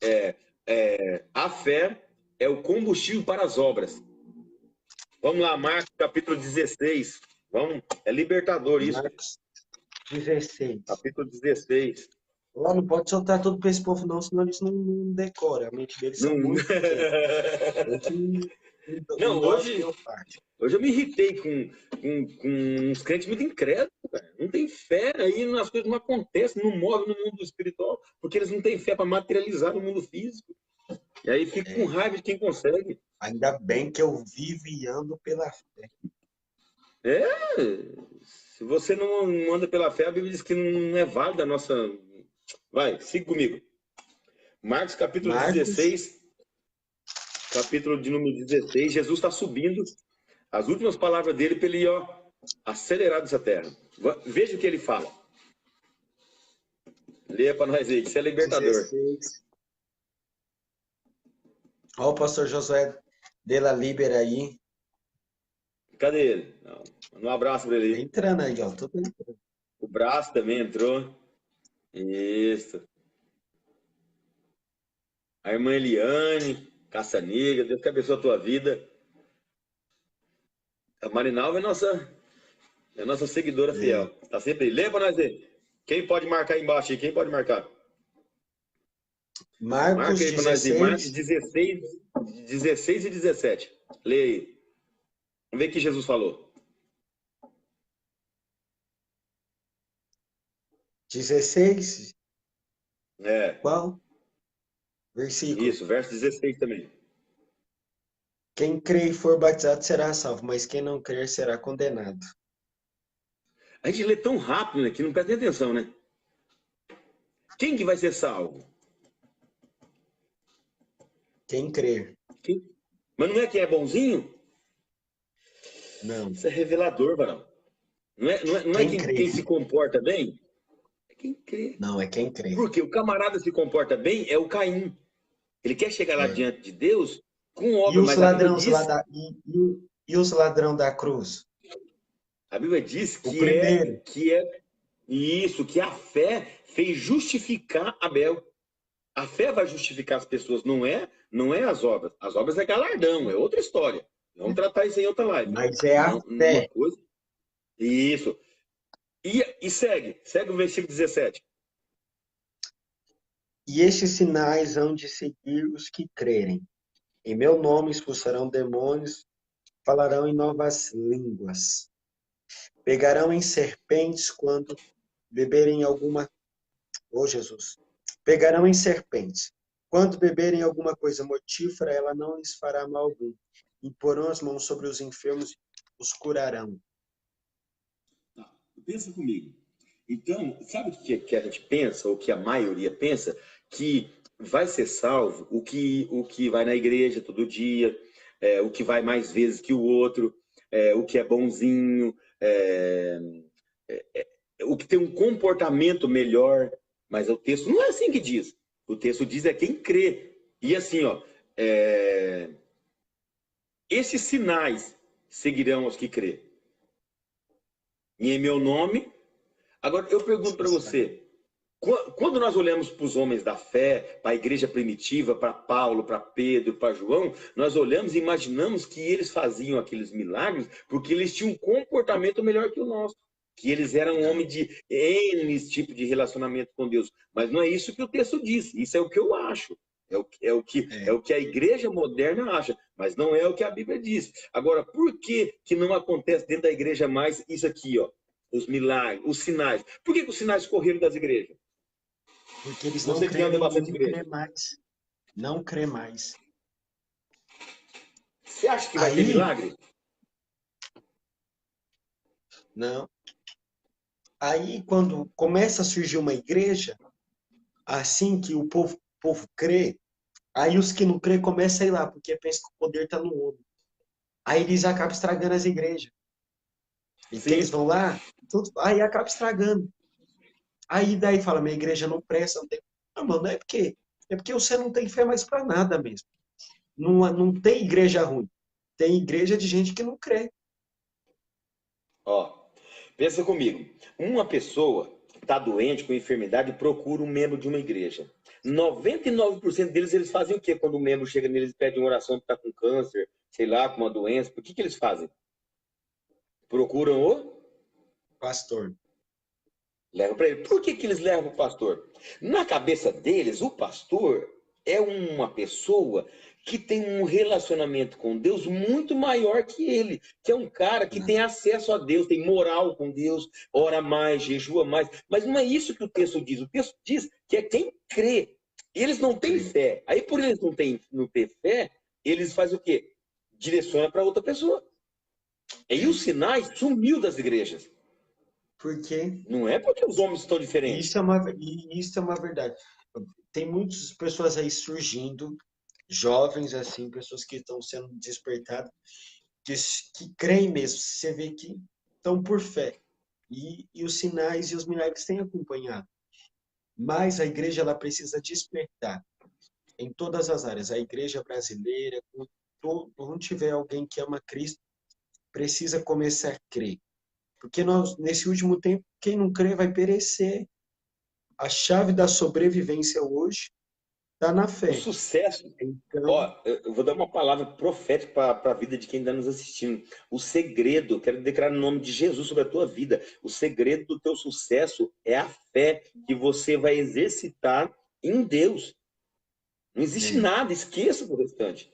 Isabel. A fé é o combustível para as obras. Vamos lá, Marcos capítulo 16. Vamos, é libertador isso. Marcos 16. Capítulo 16. Lá não pode soltar tudo para esse povo, não, senão eles não decoram. A mente deles são Não, muito pequenas. não, Um dose hoje, deu parte. hoje eu me irritei com uns crentes muito incrédulos, cara. Não tem fé, aí as coisas não acontecem, não movem no mundo espiritual, porque eles não têm fé para materializar no mundo físico. E aí fica com raiva de quem consegue. Ainda bem que eu vivo e ando pela fé. Se você não anda pela fé, a Bíblia diz que não é válida a nossa. Vai, siga comigo. Marcos capítulo Marcos 16, capítulo de número 16, Jesus está subindo. As últimas palavras dele para ele ir, ó, acelerar dessa terra. Veja o que ele fala. Leia para nós aí, que você é libertador. 16. Ó, o pastor Josué de la Liber aí. Cadê ele? Manda um abraço para ele Tá aí. entrando aí, ó. Tudo entrando. O braço também entrou. Isso. A irmã Eliane, Caçaniga, Deus que abençoe a tua vida. A Marinalva é nossa seguidora fiel. Tá sempre aí. Lê para nós aí. Quem pode marcar aí embaixo aí? Quem pode marcar? Marcos Marca aí para nós aí. 16. Marcos 16 e 17. Lê aí. Vamos ver o que Jesus falou. 16. É, Qual? Versículo. isso, verso 16 também. Quem crer e for batizado será salvo, mas quem não crer será condenado. A gente lê tão rápido, né, que não presta nem atenção, né? Quem que vai ser salvo? Quem crer. Mas não é quem é bonzinho? Não. Isso é revelador, varão. Não é quem se comporta bem? É quem crê. Não, é quem crê. Porque o camarada se comporta bem é o Caim. Ele quer chegar lá diante de Deus com E obra, os mas a Bíblia ladrões diz, lá e os ladrão da cruz? a Bíblia diz O primeiro. que a fé fez justificar Abel. A fé vai justificar as pessoas, não é as obras. As obras é galardão, é outra história. Vamos tratar isso em outra live. Mas é a fé. Uma coisa. Isso. E segue o versículo 17. E estes sinais hão de seguir os que crerem. Em meu nome expulsarão demônios, falarão em novas línguas. Pegarão em serpentes quando beberem alguma Ô Jesus, pegarão em serpentes. Quando beberem alguma coisa mortífera, ela não lhes fará mal algum. Imporão as mãos sobre os enfermos e os curarão. Pensa comigo. Então, sabe o que a gente pensa, ou que a maioria pensa? Que vai ser salvo o que vai na igreja todo dia, o que vai mais vezes que o outro, o que é bonzinho, o que tem um comportamento melhor. Mas o texto não é assim que diz. O texto diz é quem crê. E assim, ó, esses sinais seguirão os que crê. E em meu nome. Agora, eu pergunto para você, quando nós olhamos para os homens da fé, para a igreja primitiva, para Paulo, para Pedro, para João, nós olhamos e imaginamos que eles faziam aqueles milagres porque eles tinham um comportamento melhor que o nosso, que eles eram homens de N tipo de relacionamento com Deus. Mas não é isso que o texto diz, isso é o que eu acho. É o que a igreja moderna acha, mas não é o que a Bíblia diz. Agora, por que não acontece dentro da igreja mais isso aqui, ó? Os milagres, os sinais. Por que os sinais correram das igrejas? Porque eles não Você que anda creem, bastante não igreja. crê mais. Não crê mais. Você acha que vai ter milagre? Não. Aí, quando começa a surgir uma igreja, assim que o povo crê, aí os que não crê começam a ir lá, porque pensam que o poder está no homem. Aí eles acabam estragando as igrejas. E que eles vão lá, aí acaba estragando. Aí daí fala, minha igreja não presta, não tem. Não, mano, não é porque. É porque você não tem fé mais para nada mesmo. Não tem igreja ruim. Tem igreja de gente que não crê. Ó, pensa comigo. Uma pessoa está doente com enfermidade e procura um membro de uma igreja. 99% deles, eles fazem o quê? Quando o membro chega neles e pede uma oração que está com câncer, sei lá, com uma doença. Por que eles fazem? Procuram o Pastor. leva para ele. Por que eles levam o pastor? Na cabeça deles, o pastor é uma pessoa que tem um relacionamento com Deus muito maior que ele, que é um cara que tem acesso a Deus, tem moral com Deus, ora mais, jejua mais. Mas não é isso que o texto diz. O texto diz que é quem crê. Eles não têm fé. Aí, por eles não ter fé, eles fazem o quê? Direciona para outra pessoa. E os sinais sumiu das igrejas. Por quê? Não é porque os homens estão diferentes. Isso é uma verdade. Tem muitas pessoas aí surgindo, jovens assim, pessoas que estão sendo despertadas, que creem mesmo. Você vê que estão por fé. E os sinais e os milagres têm acompanhado. Mas a igreja ela precisa despertar em todas as áreas. A igreja brasileira, onde tiver alguém que ama Cristo, precisa começar a crer. Porque nós, nesse último tempo, quem não crê vai perecer. A chave da sobrevivência hoje está na O fé. sucesso. Então, Ó, eu vou dar uma palavra profética para a vida de quem está nos assistindo. O segredo, quero declarar no nome de Jesus sobre a tua vida. O segredo do teu sucesso é a fé que você vai exercitar em Deus. Não existe nada, esqueça o restante.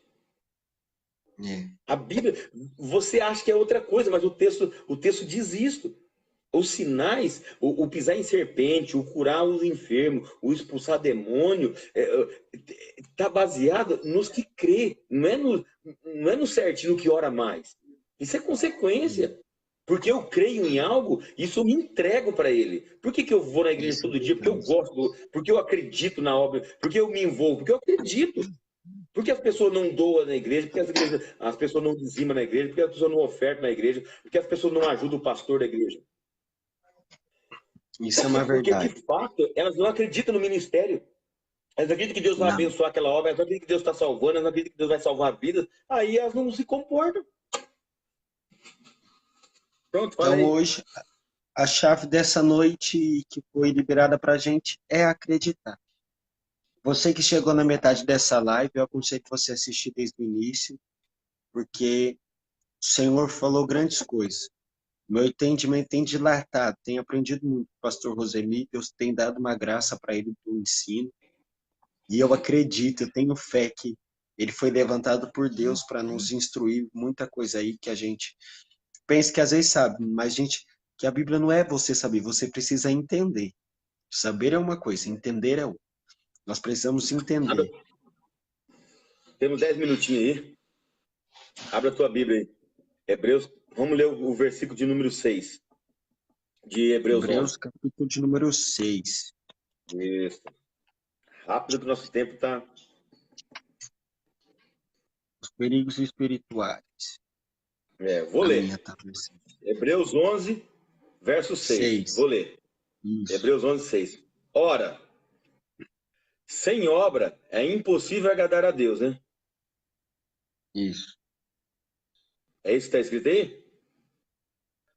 A Bíblia, você acha que é outra coisa, mas o texto diz isso. Os sinais, o pisar em serpente, o curar os enfermos, o expulsar demônio, está baseado nos que crê, não é no certinho que ora mais. Isso é consequência. Porque eu creio em algo, isso eu me entrego para ele. Por que eu vou na igreja todo dia? Porque eu gosto, porque eu acredito na obra, porque eu me envolvo, porque eu acredito. Por que as pessoas não doam na igreja? Porque as pessoas não dizimam na igreja? Porque as pessoas não ofertam na igreja? Porque as pessoas não ajudam o pastor da igreja? isso é uma Porque, verdade. de fato, elas não acreditam no ministério. Elas acreditam que Deus vai abençoar aquela obra, elas não acreditam que Deus está salvando, elas não acreditam que Deus vai salvar vidas. Aí elas não se comportam. Pronto, fala Então, aí. hoje, a chave dessa noite que foi liberada para a gente é acreditar. Você que chegou na metade dessa live, eu aconselho que você assistir desde o início, porque o Senhor falou grandes coisas. Meu entendimento tem dilatado, tenho aprendido muito com o pastor Rosemi, Deus tem dado uma graça para ele do ensino, e eu acredito, eu tenho fé que ele foi levantado por Deus para nos instruir muita coisa aí que a gente pensa que às vezes sabe, mas gente, que a Bíblia não é você saber, você precisa entender. Saber é uma coisa, entender é outra. Nós precisamos entender. Temos 10 minutinhos aí. Abra a tua Bíblia aí. Hebreus, vamos ler o versículo de número 6. De Hebreus 11. Capítulo de número 6. Isso. Rápido que o nosso tempo está... Os perigos espirituais. Vou ler. Tá Hebreus 11, verso 6. Vou ler. Isso. Hebreus 11, 6. Ora, sem obra é impossível agradar a Deus, né? Isso. É isso que está escrito aí?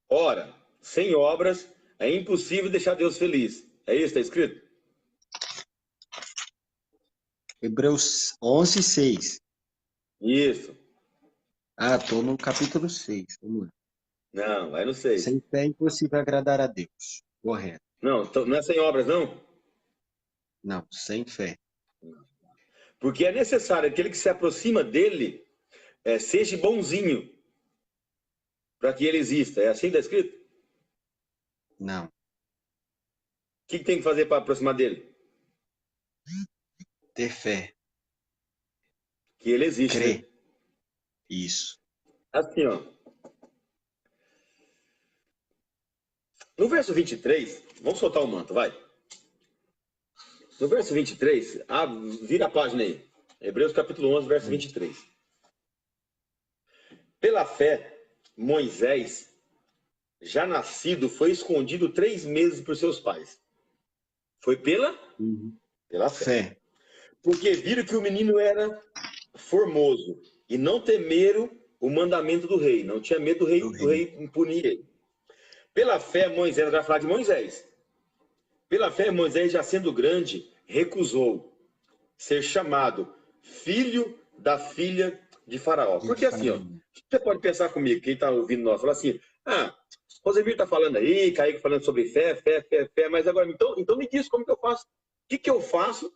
Ora, sem obras é impossível deixar Deus feliz. É isso que está escrito? Hebreus 11, 6. Isso. Tô no capítulo 6. Vamos lá. Não, vai no 6. Sem fé é impossível agradar a Deus. Correto. Não, não é sem obras, não? Não, sem fé. Porque é necessário aquele que se aproxima dele seja bonzinho para que ele exista. É assim que está escrito? Não. O que tem que fazer para aproximar dele? Ter fé. Que ele existe. Crer. Né? Isso. Assim, ó. No verso 23, vamos soltar o manto, vai. No verso 23, vira a página aí. Hebreus capítulo 11, verso 23. Pela fé, Moisés, já nascido, foi escondido 3 meses por seus pais. Foi pela fé. Porque viram que o menino era formoso e não temeram o mandamento do rei. Não tinha medo do rei punir ele. Pela fé, Moisés, vai falar de Moisés. Pela fé, Moisés, já sendo grande, recusou ser chamado filho da filha de Faraó. Porque assim, ó, você pode pensar comigo, quem está ouvindo nós, falar assim, Rosemir está falando aí, Kaique falando sobre fé, mas agora, então me diz como que eu faço. O que eu faço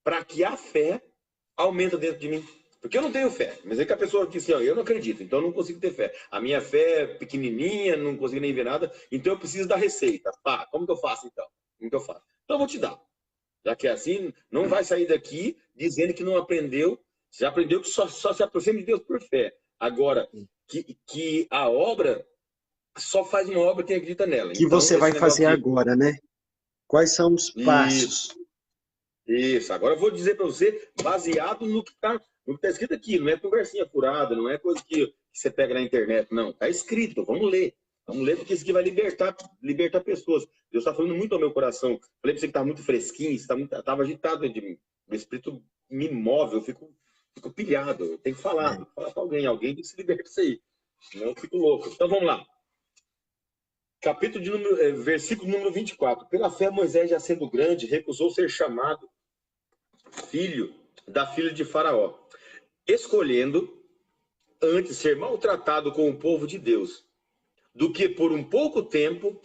para que a fé aumente dentro de mim? Porque eu não tenho fé. Mas é que a pessoa diz assim, ó, eu não acredito, então eu não consigo ter fé. A minha fé é pequenininha, não consigo nem ver nada, então eu preciso da receita. Como que eu faço então? Como que eu faço? Então eu vou te dar. Já que é assim, não vai sair daqui dizendo que não aprendeu. Já aprendeu que só se aproxima de Deus por fé. Agora, que a obra só faz uma obra quem acredita nela. O que então, você vai fazer agora, né? Quais são os passos? Isso. Agora eu vou dizer para você, baseado no que está escrito aqui. Não é conversinha furada, não é coisa que você pega na internet, não. Está escrito, vamos ler. Vamos ler, porque isso aqui vai libertar pessoas. Deus está falando muito ao meu coração. Falei para você que está muito fresquinho, estava agitado dentro de mim. O Espírito me move, eu fico pilhado. Eu tenho que falar para alguém. Alguém tem que se libertar disso aí. Senão eu fico louco. Então vamos lá. Versículo número 24. Pela fé, Moisés, já sendo grande, recusou ser chamado filho da filha de Faraó, escolhendo antes ser maltratado com o povo de Deus, do que por um pouco tempo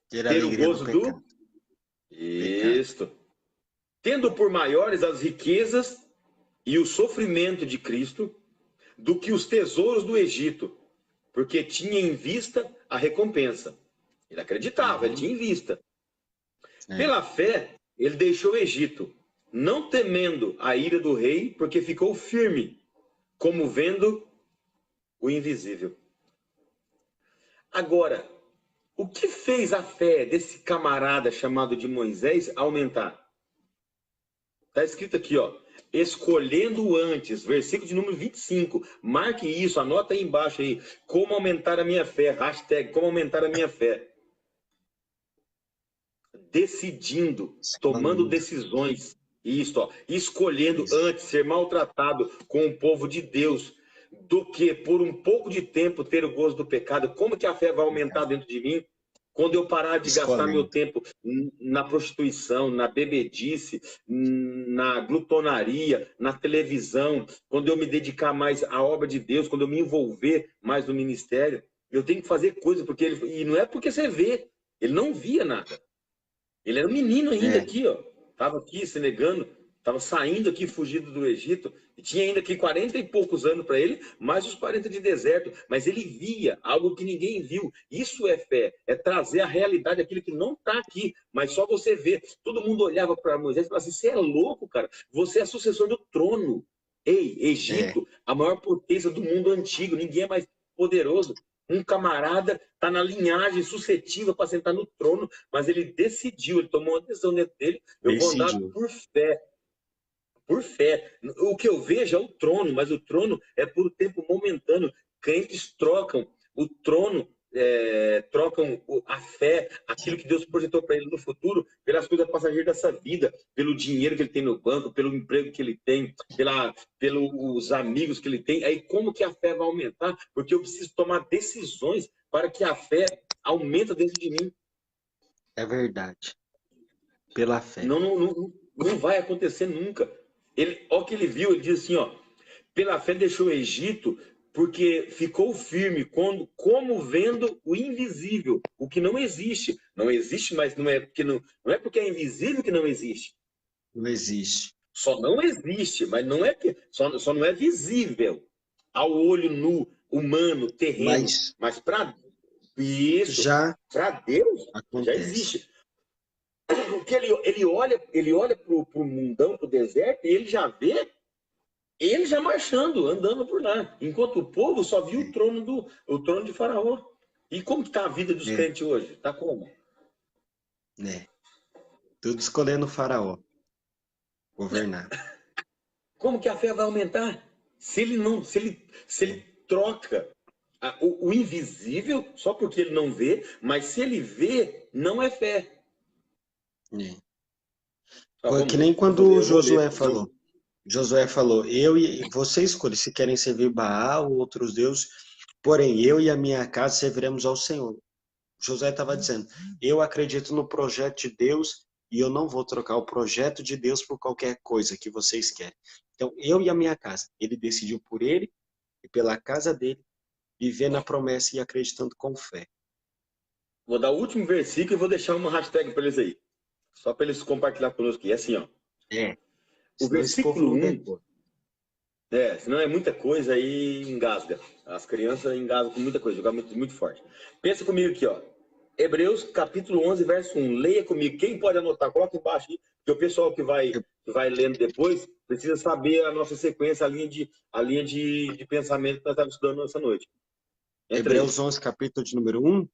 ter o gozo do... Isto. Tendo por maiores as riquezas e o sofrimento de Cristo do que os tesouros do Egito, porque tinha em vista a recompensa. Ele acreditava, ele tinha em vista. Pela fé, ele deixou o Egito, não temendo a ira do rei, porque ficou firme, como vendo o invisível. Agora, o que fez a fé desse camarada chamado de Moisés aumentar? Está escrito aqui, ó. Escolhendo antes, versículo de número 25. Marque isso, anota aí embaixo aí. Como aumentar a minha fé. Hashtag, como aumentar a minha fé. Decidindo, tomando decisões. Isso, ó. Escolhendo antes ser maltratado com o povo de Deus, do que por um pouco de tempo ter o gozo do pecado. Como que a fé vai aumentar dentro de mim? Quando eu parar de gastar meu tempo na prostituição, na bebedice, na glutonaria, na televisão, quando eu me dedicar mais à obra de Deus, quando eu me envolver mais no ministério, eu tenho que fazer coisas, porque e não é porque você vê, ele não via nada. Ele era um menino ainda aqui, ó. Estava aqui se negando. Estava saindo aqui, fugido do Egito, e tinha ainda aqui 40 e poucos anos para ele, mais os 40 de deserto. Mas ele via algo que ninguém viu. Isso é fé, é trazer a realidade aquilo que não está aqui, mas só você vê. Todo mundo olhava para Moisés e falava assim: você é louco, cara, você é sucessor do trono. Ei, Egito, a maior potência do mundo antigo, ninguém é mais poderoso. Um camarada está na linhagem suscetível para sentar no trono, mas ele decidiu, ele tomou uma decisão dentro dele: eu vou andar Decidiu. por fé. Por fé. O que eu vejo é o trono, mas o trono é por tempo momentâneo. Crentes trocam o trono, trocam a fé, aquilo que Deus projetou para ele no futuro, pelas coisas passageiras dessa vida, pelo dinheiro que ele tem no banco, pelo emprego que ele tem, pelos amigos que ele tem. Aí como que a fé vai aumentar? Porque eu preciso tomar decisões para que a fé aumente dentro de mim. É verdade. Pela fé. Não vai acontecer nunca. Olha o que ele viu, ele diz assim, ó: pela fé deixou o Egito, porque ficou firme como vendo o invisível, o que não existe. Não existe, mas não é porque é invisível que não existe. Não existe. Só não existe, mas não é que só não é visível ao olho nu, humano, terreno. Mas para isso, para Deus, acontece. Já existe. Porque ele olha para o mundão, para o deserto, e ele já vê ele já marchando, andando por lá. Enquanto o povo só viu o trono de Faraó. E como que está a vida dos crentes hoje? Está como? Tudo escolhendo o Faraó governar. Como que a fé vai aumentar? Se ele troca o invisível, só porque ele não vê, mas se ele vê, não é fé. Que nem quando o Josué falou. Josué falou: eu e você escolhe se querem servir Baal ou outros deuses, porém eu e a minha casa serviremos ao Senhor. Josué estava dizendo: eu acredito no projeto de Deus e eu não vou trocar o projeto de Deus por qualquer coisa que vocês querem. Então, eu e a minha casa. Ele decidiu por ele e pela casa dele, viver na promessa e acreditando com fé. Vou dar o último versículo e vou deixar uma hashtag para eles aí. Só para eles compartilhar conosco. E é assim, ó. O versículo 1. Senão é muita coisa e engasga. As crianças engasgam com muita coisa, jogar muito forte. Pensa comigo aqui, ó. Hebreus capítulo 11, verso 1. Leia comigo. Quem pode anotar? Coloca embaixo aí, porque o pessoal que vai lendo depois precisa saber a nossa sequência, a linha de pensamento que nós estamos estudando nessa noite. Hebreus 11, capítulo de número 1?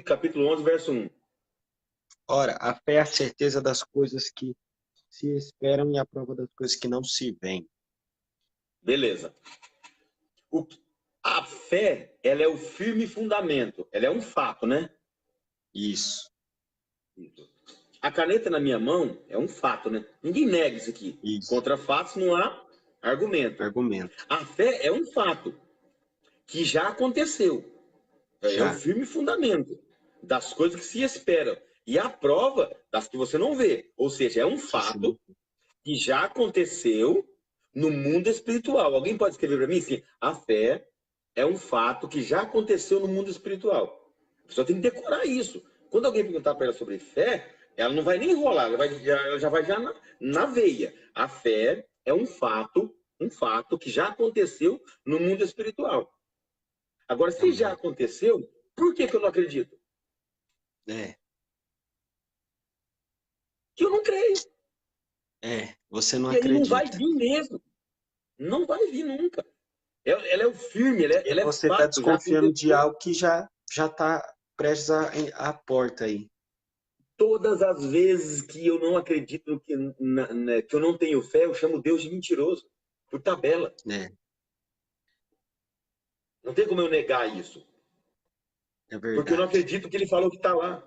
Capítulo 11, verso 1. Ora, a fé é a certeza das coisas que se esperam e a prova das coisas que não se veem. Beleza. A fé, ela é o firme fundamento. Ela é um fato, né? Isso. A caneta na minha mão é um fato, né? Ninguém nega isso aqui. Isso. Contra fatos não há argumento. A fé é um fato que já aconteceu. É o firme fundamento das coisas que se esperam. E a prova das que você não vê. Ou seja, é um fato que já aconteceu no mundo espiritual. Alguém pode escrever para mim assim: a fé é um fato que já aconteceu no mundo espiritual. A pessoa tem que decorar isso. Quando alguém perguntar para ela sobre fé, ela não vai nem enrolar, ela já vai na veia. A fé é um fato que já aconteceu no mundo espiritual. Agora, se já aconteceu, por que eu não acredito? Que eu não creio. Você não e acredita. E não vai vir mesmo. Não vai vir nunca. Ela é o firme, ela é você está desconfiando de algo que já está prestes à porta aí. Todas as vezes que eu não acredito, que eu não tenho fé, eu chamo Deus de mentiroso, por tabela. Não tem como eu negar isso. É verdade. Porque eu não acredito que ele falou que está lá.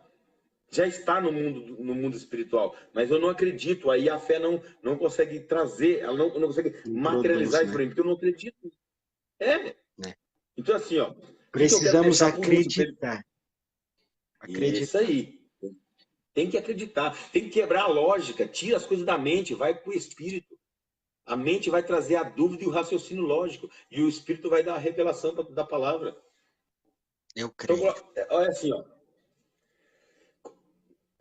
Já está no mundo espiritual. Mas eu não acredito. Aí a fé não consegue trazer, ela não consegue materializar isso para mim, porque eu não acredito. Então, assim, ó. Precisamos acreditar. Isso aí. Tem que acreditar. Tem que quebrar a lógica. Tira as coisas da mente, vai para o espírito. A mente vai trazer a dúvida e o raciocínio lógico. E o espírito vai dar a revelação da palavra. Eu creio. Então, olha assim, ó.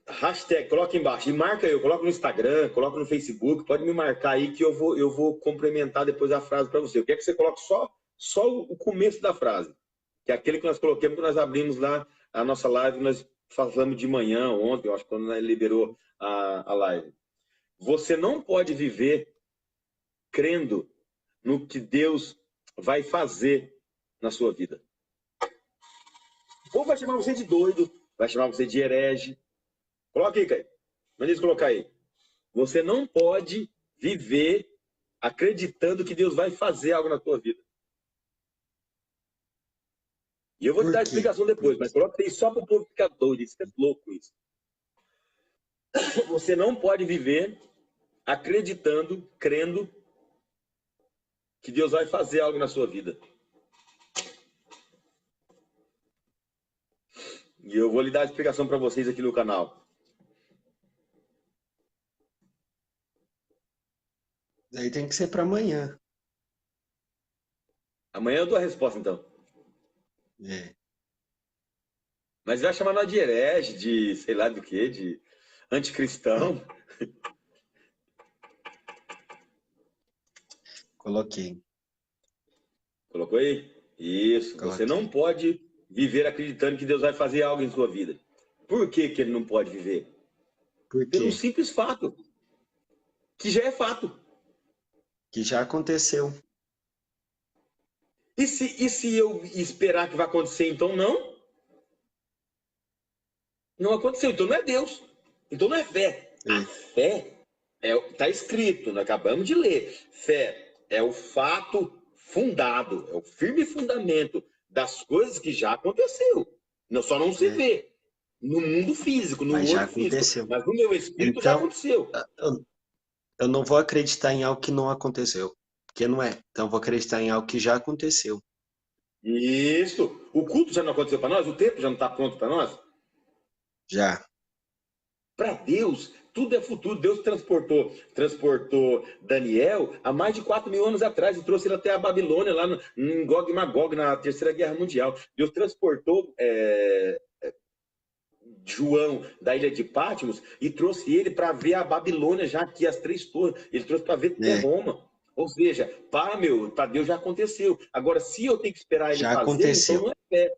hashtag, coloca embaixo. E marca eu, coloca no Instagram, coloca no Facebook, pode me marcar aí que eu vou complementar depois a frase para você. Eu quero que você coloque só o começo da frase, que é aquele que nós colocamos quando nós abrimos lá a nossa live, nós falamos de manhã, ontem, eu acho que quando nós liberou a live. Você não pode viver crendo no que Deus vai fazer na sua vida. O povo vai chamar você de doido, vai chamar você de herege. Coloca aí, Caio. Manda eles colocar aí. Você não pode viver acreditando que Deus vai fazer algo na tua vida. E eu vou te dar a explicação depois, mas coloca aí só para o povo ficar doido. Isso é louco, isso. Você não pode viver acreditando, crendo que Deus vai fazer algo na sua vida. E eu vou lhe dar a explicação para vocês aqui no canal. Daí tem que ser para amanhã. Amanhã eu dou a resposta, então. É. Mas vai chamar nós de herege, de sei lá do que, de anticristão. Coloquei. Colocou aí? Isso. Coloquei. Você não pode viver acreditando que Deus vai fazer algo em sua vida. Por que que ele não pode viver? Por quê? Pelo simples fato. Que já é fato. Que já aconteceu. E se eu esperar que vai acontecer, então não? Não aconteceu, então não é Deus. Então não é fé. A fé está escrito, nós acabamos de ler. Fé é o fato fundado, é o firme fundamento das coisas que já aconteceu. Só não se vê no mundo físico, no Mas já mundo físico. aconteceu. Mas no meu espírito já aconteceu. Eu não vou acreditar em algo que não aconteceu. Porque não é. Então eu vou acreditar em algo que já aconteceu. Isso. O culto já não aconteceu para nós? O tempo já não está pronto para nós? Já. Para Deus, tudo é futuro. Deus transportou Daniel há mais de 4.000 anos atrás e trouxe ele até a Babilônia, lá em Gog e Magog, na Terceira Guerra Mundial. Deus transportou João da ilha de Patmos e trouxe ele para ver a Babilônia, já aqui, as 3 torres. Ele trouxe para ver até Roma. Ou seja, para Deus já aconteceu. Agora, se eu tenho que esperar ele Já fazer, aconteceu. então não é fé.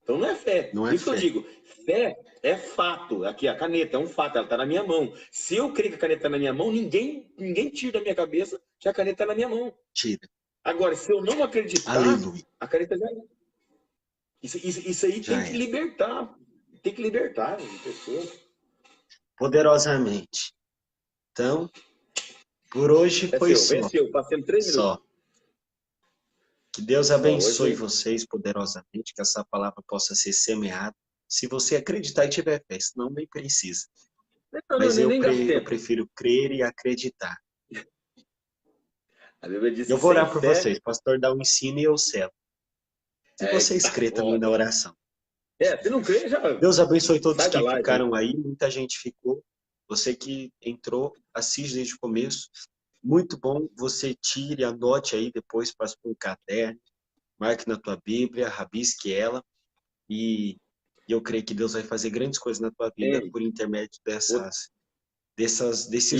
Então não é fé. Não é Isso fé. que eu digo. Fé é fato. Aqui, a caneta é um fato, ela está na minha mão. Se eu creio que a caneta está na minha mão, ninguém tira da minha cabeça que a caneta está na minha mão. Tira. Agora, se eu não acreditar, Aleluia. a caneta já é. Isso aí Já tem que libertar. Tem que libertar as pessoas. Poderosamente. Então, por hoje foi só. Venceu, passando 3 minutos. Só. Que Deus abençoe hoje... vocês poderosamente, que essa palavra possa ser semeada. Se você acreditar e tiver fé, senão nem precisa. Mas eu prefiro crer e acreditar. A Bíblia diz eu vou orar por fé... vocês. Pastor, dá um ensino e eu celo. Se vocês crêem também na oração. Se não crê, já... Deus abençoe todos que ficaram aí. Muita gente ficou. Você que entrou, assiste desde o começo. Muito bom. Você tire, anote aí depois, passe por um caderno. Marque na tua Bíblia, rabisque ela. E eu creio que Deus vai fazer grandes coisas na tua vida por intermédio desses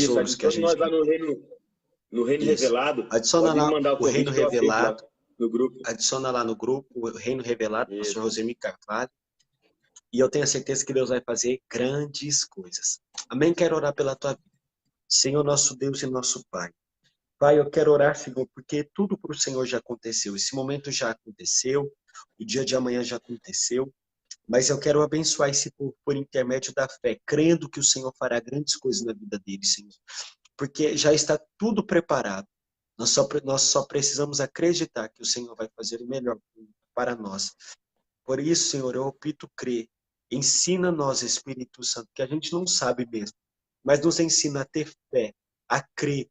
ouros que a gente nós lá no Reino Revelado. Adiciona lá o Reino Revelado. No grupo. Adiciona lá no grupo o Reino Revelado, o pastor Rosemir Carvalho. E eu tenho a certeza que Deus vai fazer grandes coisas. Amém? Quero orar pela tua vida. Senhor, nosso Deus e nosso Pai. Pai, eu quero orar, Senhor, porque tudo para o Senhor já aconteceu. Esse momento já aconteceu. O dia de amanhã já aconteceu. Mas eu quero abençoar esse povo por intermédio da fé, crendo que o Senhor fará grandes coisas na vida deles, Senhor. Porque já está tudo preparado. Nós só precisamos acreditar que o Senhor vai fazer o melhor para nós. Por isso, Senhor, eu opto crer. Ensina-nos, Espírito Santo, que a gente não sabe mesmo, mas nos ensina a ter fé, a crer,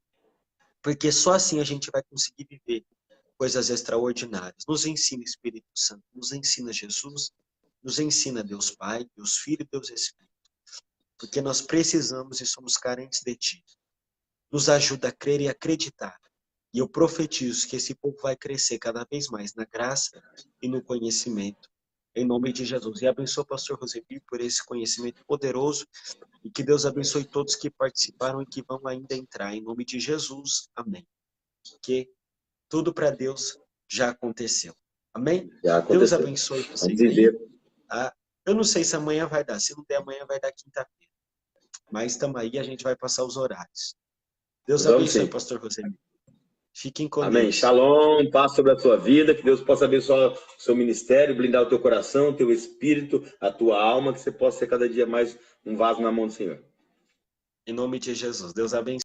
porque só assim a gente vai conseguir viver coisas extraordinárias. Nos ensina, Espírito Santo, nos ensina, Jesus, nos ensina, Deus Pai, Deus Filho, Deus Espírito, porque nós precisamos e somos carentes de Ti. Nos ajuda a crer e acreditar. E eu profetizo que esse povo vai crescer cada vez mais na graça e no conhecimento. em nome de Jesus. E abençoa o pastor Rosemir por esse conhecimento poderoso e que Deus abençoe todos que participaram e que vão ainda entrar. Em nome de Jesus, amém. Que tudo para Deus já aconteceu. Amém? Já Deus aconteceu. abençoe Vamos vocês aí. viver. Tá? Eu não sei se amanhã vai dar. Se não der amanhã, vai dar quinta-feira. Mas estamos aí, a gente vai passar os horários. Deus Vamos abençoe, sim. pastor Rosemir. Fiquem com Amém. Deus. Shalom, paz sobre a sua vida, que Deus possa abençoar o seu ministério, blindar o teu coração, o teu espírito, a tua alma, que você possa ser cada dia mais um vaso na mão do Senhor. Em nome de Jesus. Deus abençoe.